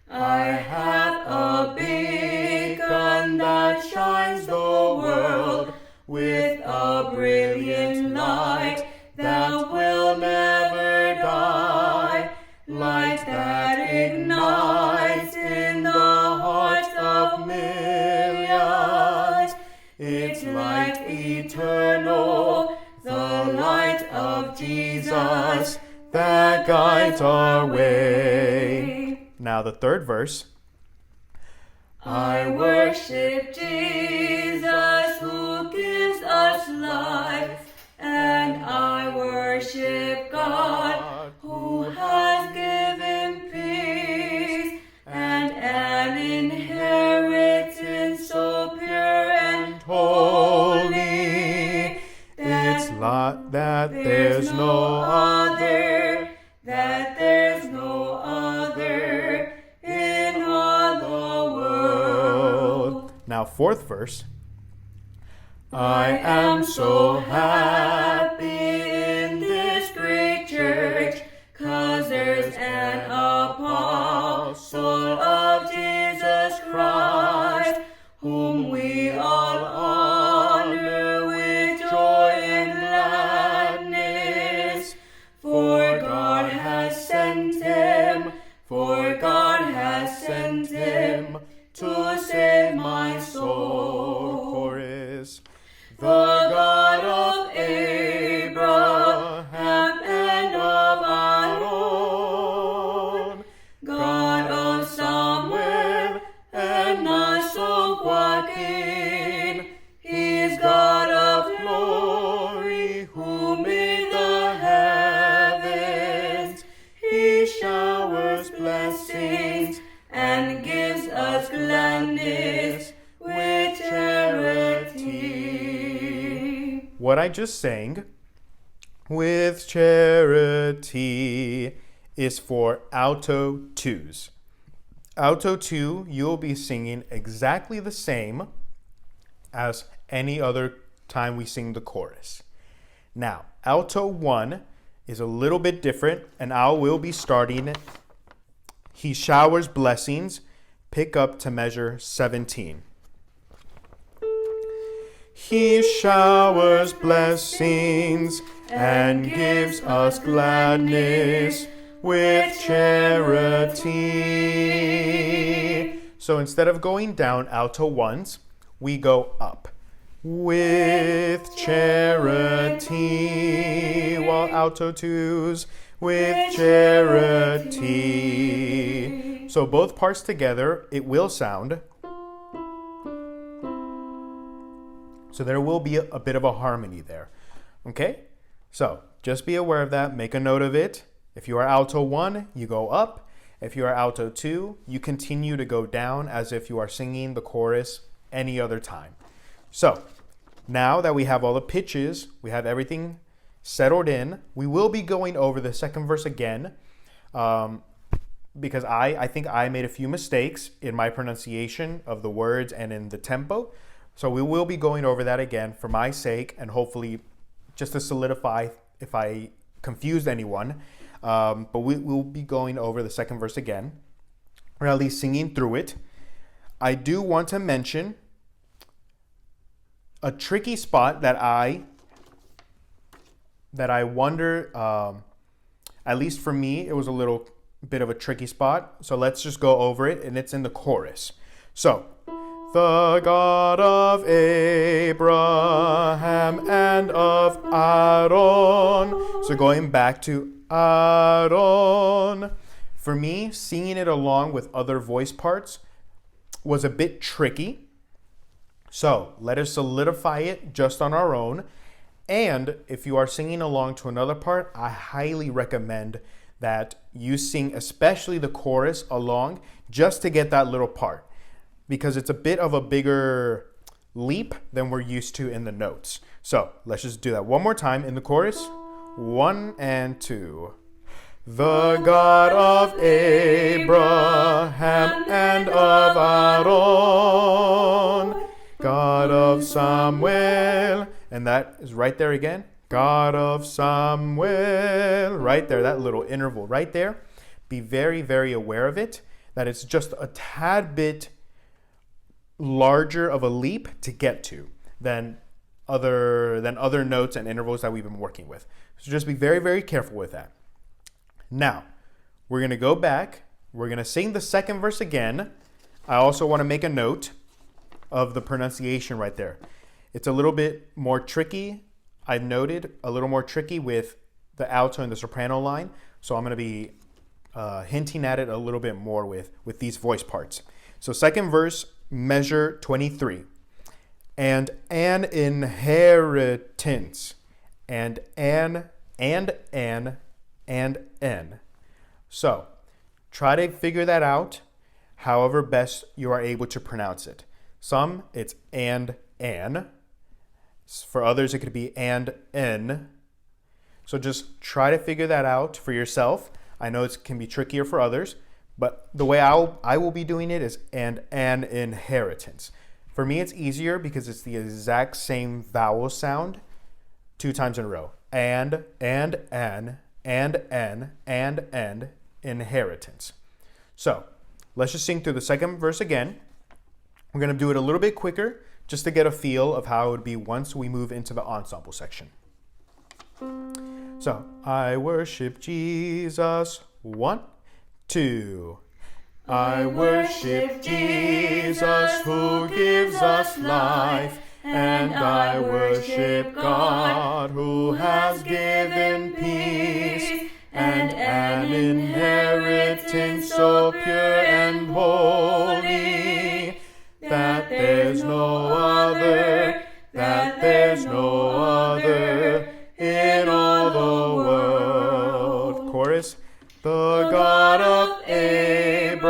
I have a beacon that shines the world with a brilliant light that will never die. Light that ignites in the hearts of millions. It's light eternal, the light of Jesus that guides our way. Now the third verse. I worship Jesus, who gives us life, and I worship worship God, who has given peace and an inheritance so pure and holy. It's not that there's no other, that there's no other in all the world. Now, fourth verse. I am so happy in this great church, 'cause there's an apostle of Jesus Christ, whom we all honor with joy and gladness. For God has sent him, for God has sent him to save my soul. Chorus. The God of Abraham and of Aaron, God of Samuel and Nas of Joaquin, He's God of glory, who made the heavens. He showers blessings and gives us gladness with charity. What I just sang, with charity, is for alto 2s. Alto 2, you'll be singing exactly the same as any other time we sing the chorus. Now, alto 1 is a little bit different, and I will be starting He showers blessings, pick up to measure 17. He showers blessings and gives us gladness with charity. So instead of going down alto 1s, we go up. With charity, while alto 2s, with charity. So both parts together, it will sound. So there will be a bit of a harmony there. Okay? So just be aware of that. Make a note of it. If you are alto 1, you go up. If you are alto 2, you continue to go down as if you are singing the chorus any other time. So now that we have all the pitches, we have everything settled in, we will be going over the second verse again because I think I made a few mistakes in my pronunciation of the words and in the tempo. So we will be going over that again for my sake and hopefully just to solidify if I confused anyone. But we will be going over the second verse again, or at least singing through it. I do want to mention a tricky spot that I wonder, at least for me, it was a little bit of a tricky spot. So let's just go over it, and it's in the chorus. So, the God of Abraham and of Aaron. So going back to Aaron. For me, singing it along with other voice parts was a bit tricky. So let us solidify it just on our own. And if you are singing along to another part, I highly recommend that you sing especially the chorus along just to get that little part, because it's a bit of a bigger leap than we're used to in the notes. So let's just do that one more time in the chorus. 1 and 2. The God of Abraham and of Aaron, God of Samuel, and that is right there again. God of Samuel, right there, that little interval right there. Be very, very aware of it, that it's just a tad bit larger of a leap to get to than other notes and intervals that we've been working with. So just be very, very careful with that. Now, we're going to go back. We're going to sing the second verse again. I also want to make a note of the pronunciation right there. It's a little bit more tricky. I've noted a little more tricky with the alto and the soprano line. So I'm going to be hinting at it a little bit more with these voice parts. So second verse, measure 23. And an inheritance. And an and N, and N. So try to figure that out however best you are able to pronounce it. Some, it's and N. For others, it could be and N. So just try to figure that out for yourself. I know it can be trickier for others, but the way I will be doing it is and an inheritance. For me, it's easier because it's the exact same vowel sound 2 times in a row. And an, and N, inheritance. So let's just sing through the second verse again. We're going to do it a little bit quicker just to get a feel of how it would be once we move into the ensemble section. So, I worship Jesus. 1, 2. I worship Jesus who gives us life, and I worship God who has given peace, and an inheritance so pure and holy, that there's no other in all the world. Chorus. The God of Abraham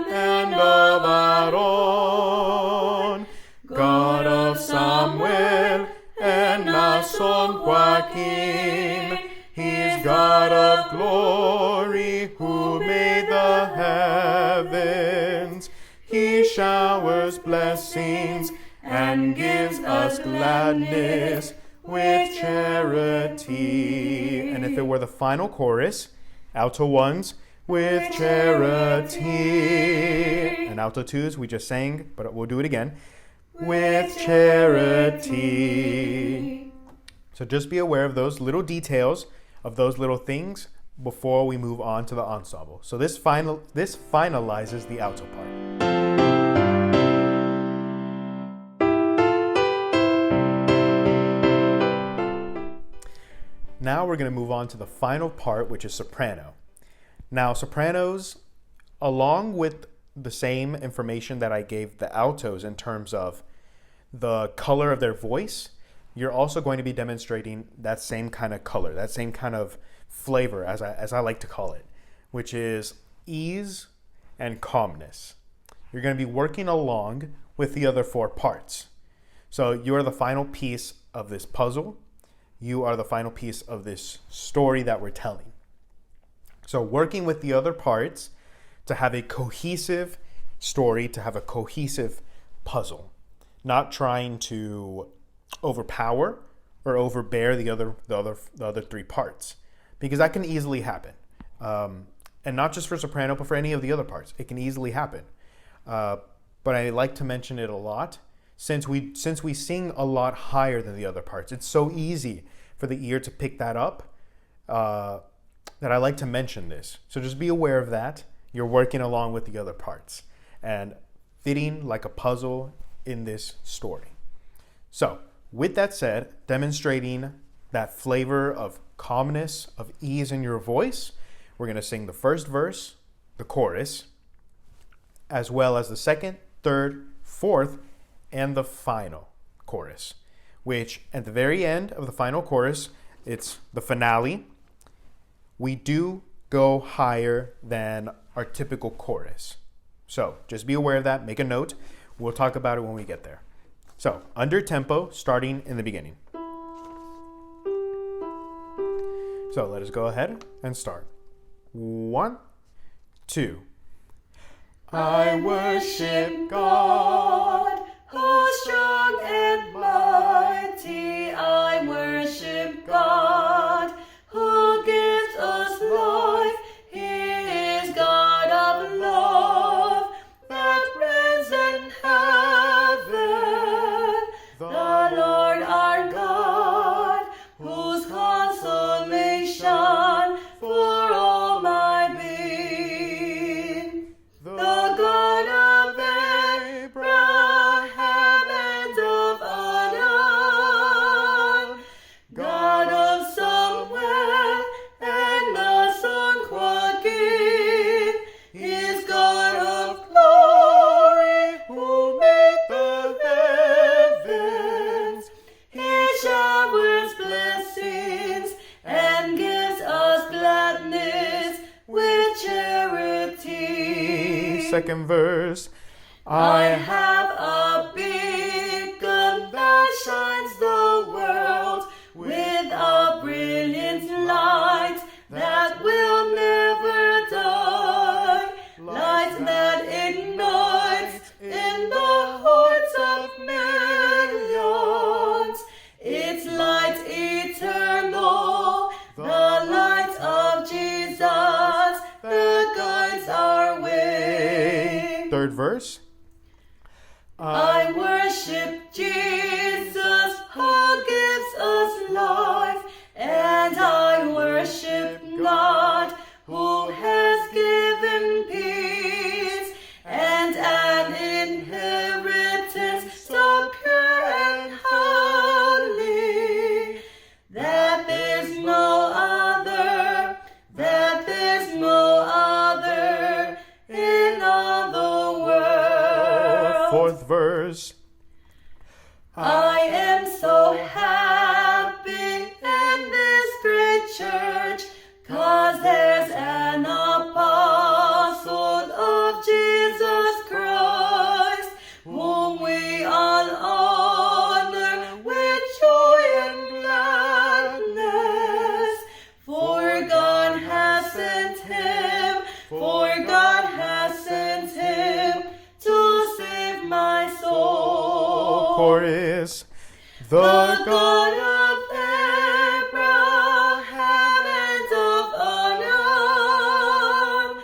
and of Aaron, God of Samuel and Nason Joaquin, He's God of glory who made the heavens. He showers blessings and gives us gladness with charity. And if it were the final chorus, alto ones, with charity. And alto twos, we just sang, but we'll do it again. With charity. So just be aware of those little details, of those little things before we move on to the ensemble. So this finalizes the alto part. Now we're going to move on to the final part, which is soprano. Now, sopranos, along with the same information that I gave the altos in terms of the color of their voice, you're also going to be demonstrating that same kind of color, that same kind of flavor, as I like to call it, which is ease and calmness. You're going to be working along with the other 4 parts. So you are the final piece of this puzzle. You are the final piece of this story that we're telling. So working with the other parts to have a cohesive story, to have a cohesive puzzle, not trying to overpower or overbear the other 3 parts, because that can easily happen. And not just for soprano, but for any of the other parts, it can easily happen. But I like to mention it a lot. Since we sing a lot higher than the other parts, it's so easy for the ear to pick that up that I like to mention this. So just be aware of that. You're working along with the other parts and fitting like a puzzle in this story. So with that said, demonstrating that flavor of calmness, of ease in your voice, we're going to sing the first verse, the chorus, as well as the second, third, fourth, and the final chorus, which at the very end of the final chorus, it's the finale. We do go higher than our typical chorus. So just be aware of that, make a note. We'll talk about it when we get there. So under tempo, starting in the beginning. So let us go ahead and start. 1, 2. I worship God, who's strong and mighty. I worship God, who gives us life. He is God of love that reigns in heaven. The Lord our God, whose consolation for all my being. The God of Abraham and of Aaron, God of second verse. I have a beacon that shines the world with a brilliant light that will never die. Light that ignites in the hearts of millions. It's light eternal, the light of Jesus that guides our way. Third verse. I worship Jesus who gives us life, and I worship God who has given peace and an inheritance so pure and holy that there's no other, in all the world. Fourth verse. I am so happy in this great church, 'cause there's an apostle of Jesus Christ, whom we all honor with joy and gladness. For God has sent him, to save my soul. Chorus. The God of Abraham and of Abraham,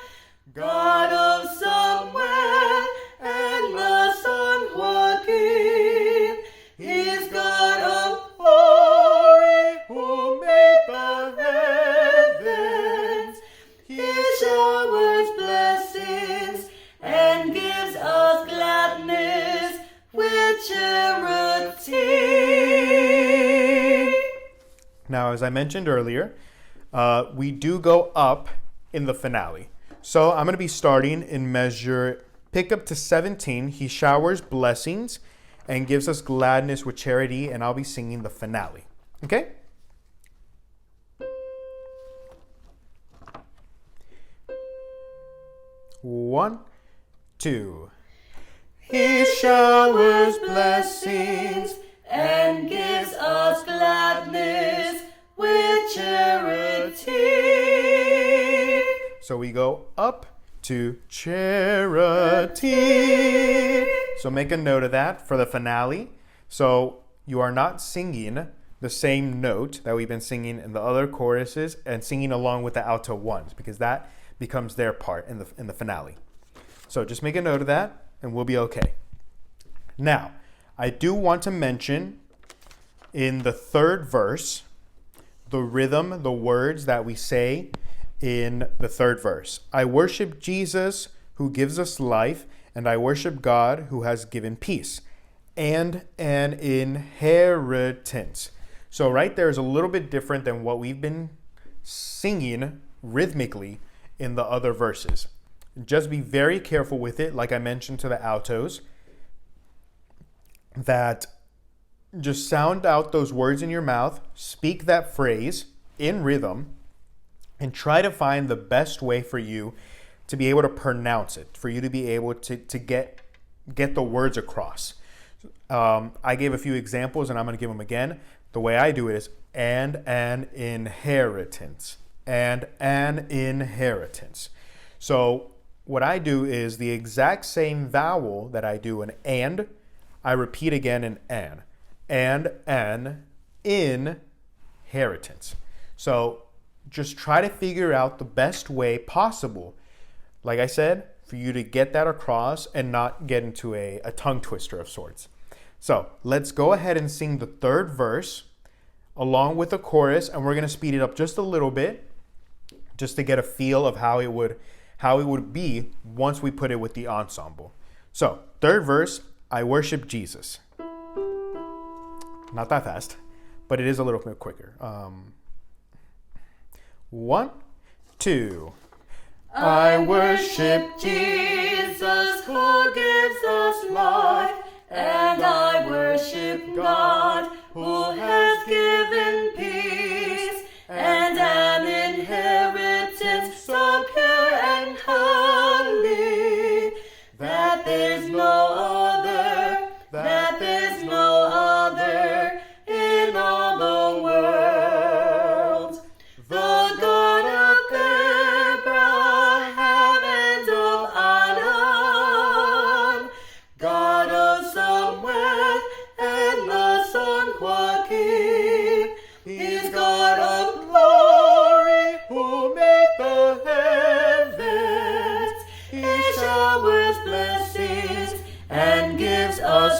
God of Samuel and the son Joaquin, is God of glory who made the heavens. He showers blessings and gives us gladness with charity. Now, as I mentioned earlier, we do go up in the finale. So I'm going to be starting in measure pick up to 17. He showers blessings and gives us gladness with charity, and I'll be singing the finale. Okay? One, two. He showers blessings and gives us gladness with charity. So we go up to charity. So make a note of that for the finale. So you are not singing the same note that we've been singing in the other choruses and singing along with the alto ones, because that becomes their part in the finale. So just make a note of that and we'll be okay. Now, I do want to mention in the third verse, the rhythm, the words that we say in the third verse. I worship Jesus who gives us life, and I worship God who has given peace and an inheritance. So right there is a little bit different than what we've been singing rhythmically in the other verses. Just be very careful with it, like I mentioned to the altos, that just sound out those words in your mouth, speak that phrase in rhythm, and try to find the best way for you to be able to pronounce it, for you to be able to get the words across. I gave a few examples and I'm going to give them again. The way I do it is and an inheritance, and an inheritance. So what I do is the exact same vowel that I do an and, I repeat again an and an inheritance. So just try to figure out the best way possible, like I said, for you to get that across and not get into a tongue twister of sorts. So let's go ahead and sing the third verse along with the chorus, and we're going to speed it up just a little bit just to get a feel of how it would be once we put it with the ensemble. So third verse, I worship Jesus. Not that fast, but it is a little bit quicker. 1, 2. I worship Jesus who gives us life, and I worship God who has given peace and an inheritance so pure and holy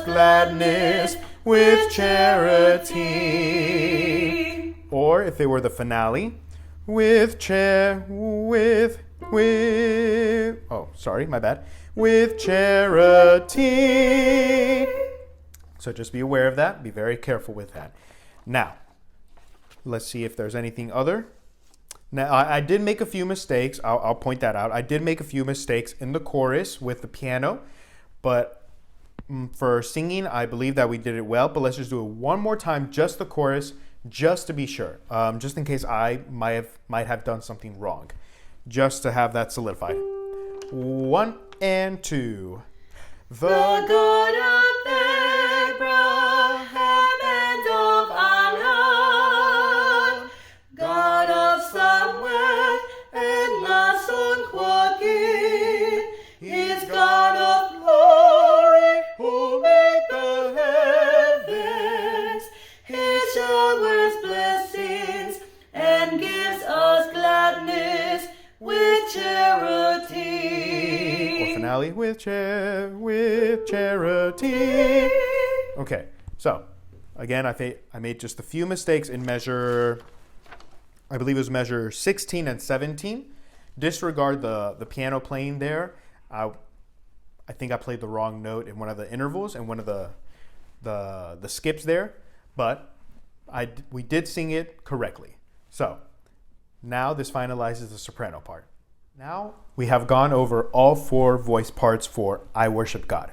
gladness with charity. Or if it were the finale, with charity. So just be aware of that. Be very careful with that. Now, let's see if there's anything other. Now, I did make a few mistakes. I'll point that out. I did make a few mistakes in the chorus with the piano, but for singing, I believe that we did it well. But let's just do it one more time, just the chorus, just to be sure, just in case I might have done something wrong, just to have that solidified. 1 and 2. The God of Abraham and of Anna, God of Samuel and Nason Joaquin, is God of glory who made the heavens. He showers blessings and gives us gladness with charity. Or finale, with charity. Okay, so again, I made just a few mistakes in measure, I believe it was measure 16 and 17. Disregard the piano playing there. I think I played the wrong note in one of the intervals and one of the skips there, but we did sing it correctly. So now this finalizes the soprano part. Now we have gone over all 4 voice parts for I Worship God.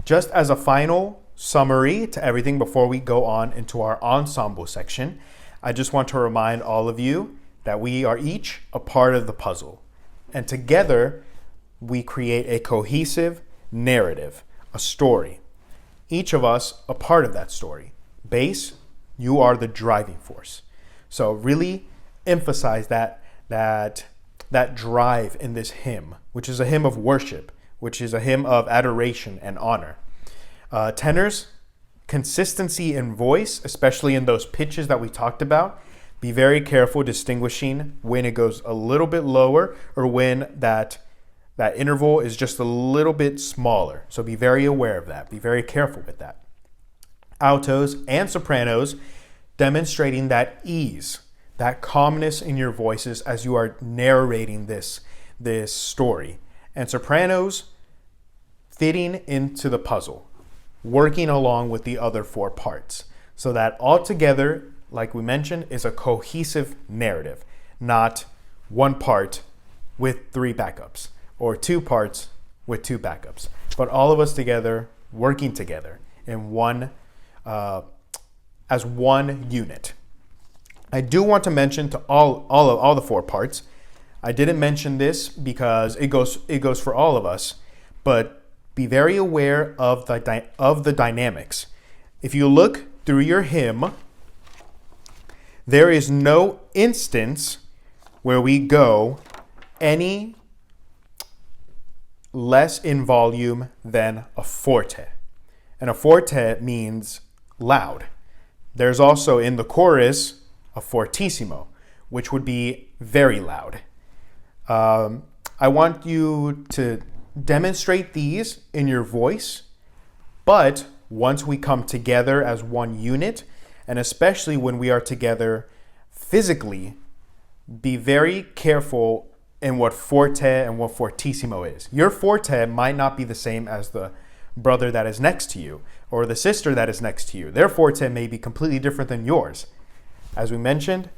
Just as a final summary to everything before we go on into our ensemble section, I just want to remind all of you that we are each a part of the puzzle. And together we create a cohesive narrative, a story. Each of us a part of that story. Bass, you are the driving force. So really emphasize that drive in this hymn, which is a hymn of worship, which is a hymn of adoration and honor. Tenors, consistency in voice, especially in those pitches that we talked about. Be very careful distinguishing when it goes a little bit lower or when that interval is just a little bit smaller. So be very aware of that. Be very careful with that. Altos and sopranos, demonstrating that ease, that calmness in your voices as you are narrating this story. And sopranos, fitting into the puzzle, working along with the other 4 parts, so that altogether, like we mentioned, is a cohesive narrative, not one part with 3 backups or 2 parts with 2 backups, but all of us together, working together in one, as one unit. I do want to mention to all the 4 parts. I didn't mention this because it goes for all of us, but be very aware of the dynamics. If you look through your hymn, there is no instance where we go any less in volume than a forte. And a forte means loud. There's also in the chorus a fortissimo, which would be very loud. I want you to demonstrate these in your voice, but once we come together as one unit, and especially when we are together physically, be very careful in what forte and what fortissimo is. Your forte might not be the same as the brother that is next to you or the sister that is next to you. Their forte may be completely different than yours. As we mentioned,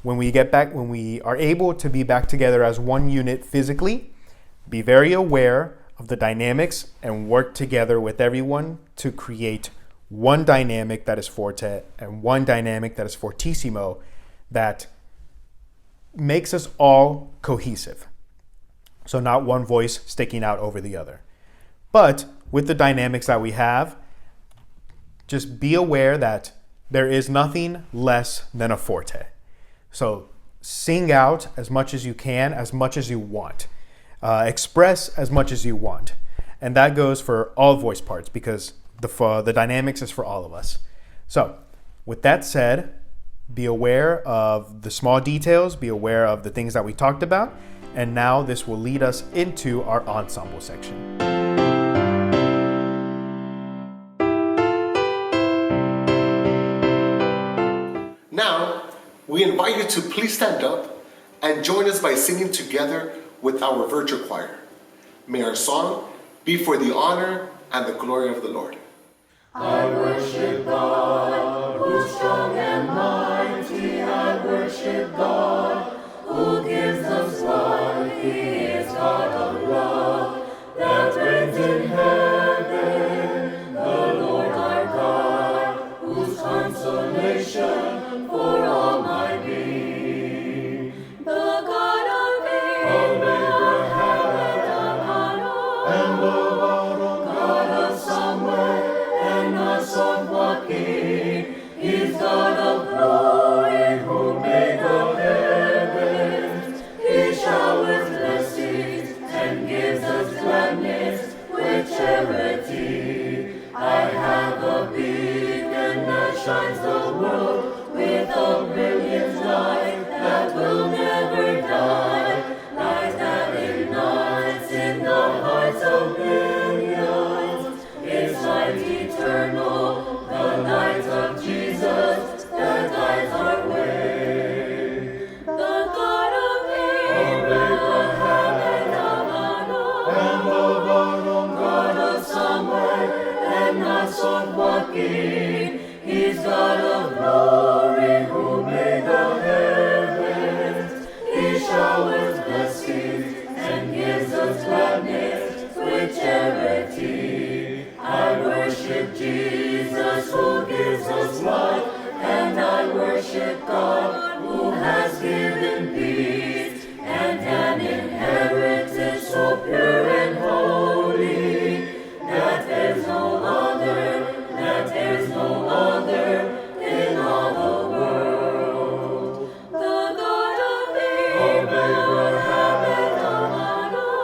when we are able to be back together as one unit physically, be very aware of the dynamics and work together with everyone to create one dynamic that is forte and one dynamic that is fortissimo that makes us all cohesive. So not one voice sticking out over the other. But with the dynamics that we have, just be aware that there is nothing less than a forte. So sing out as much as you can, as much as you want. Express as much as you want. And that goes for all voice parts because the dynamics is for all of us. So with that said, be aware of the small details, be aware of the things that we talked about, and now this will lead us into our ensemble section. we invite you to please stand up and join us by singing together with our virtual choir. May our song be for the honor and the glory of the Lord. I worship God, who's strong and mighty. I worship God, who gives us life. He is God of love, that reigns in heaven. The Lord our God, whose consolation for all my being. The God of Abraham and of Adam, God of Samuel and of Joaquin. He's God of glory, who made the heavens. He showers blessings and gives us gladness with charity. I have a beacon that shines the world with a brilliant light that will never die. Light that ignites in the hearts of millions. It's light eternal, the light of Jesus that guides our way. The God of Abraham and of Adam, God of Samuel and of Joaquin. He's God of glory, who made the heavens. He showers blessings and gives us gladness with charity. I worship Jesus, who gives us life, and I worship God, who has given peace, and an inheritance so pure and holy, that there's no other in all the world. The God of Abraham and of Adam,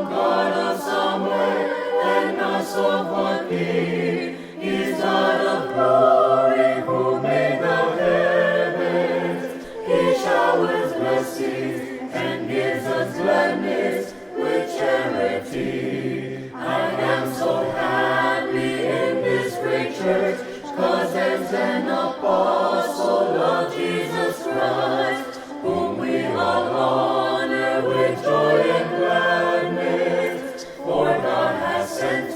God of Samuel and of Joaquin. He's God of glory, who made the heavens. He showers blessings and gives us gladness with charity. I am so happy in this great church, 'cause there's an apostle of Jesus Christ, whom we all honor with joy and gladness. For God has sent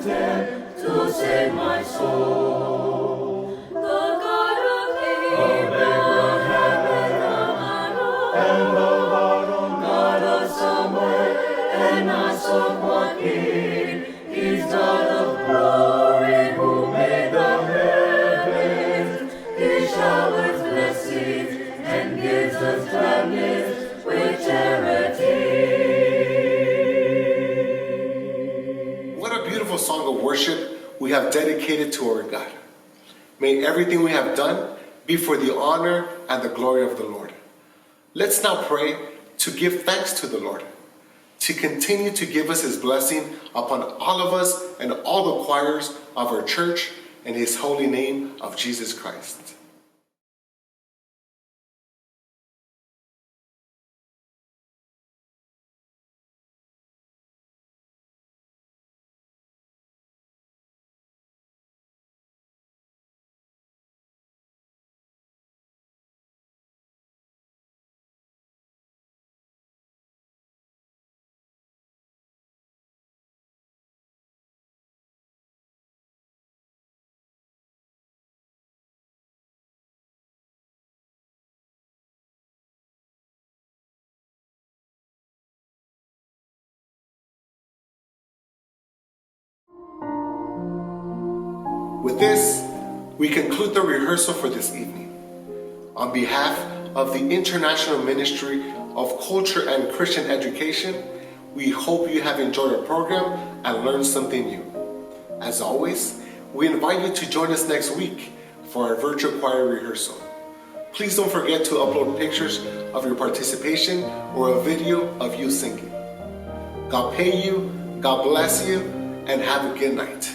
him to save my soul. The God of Abraham and of Adam, God of Samuel and of Joaquin. He's God of glory, who made the heavens. He showers blessings and gives us gladness with charity. What a beautiful song of worship we have dedicated to our God. May everything we have done be for the honor and the glory of the Lord. Let's now pray to give thanks to the Lord, to continue to give us His blessing upon all of us and all the choirs of our church in His holy name of Jesus Christ. With this, we conclude the rehearsal for this evening. On behalf of the International Ministry of Culture and Christian Education, we hope you have enjoyed our program and learned something new. As always, we invite you to join us next week for our virtual choir rehearsal. Please don't forget to upload pictures of your participation or a video of you singing. God pay you, God bless you, and have a good night.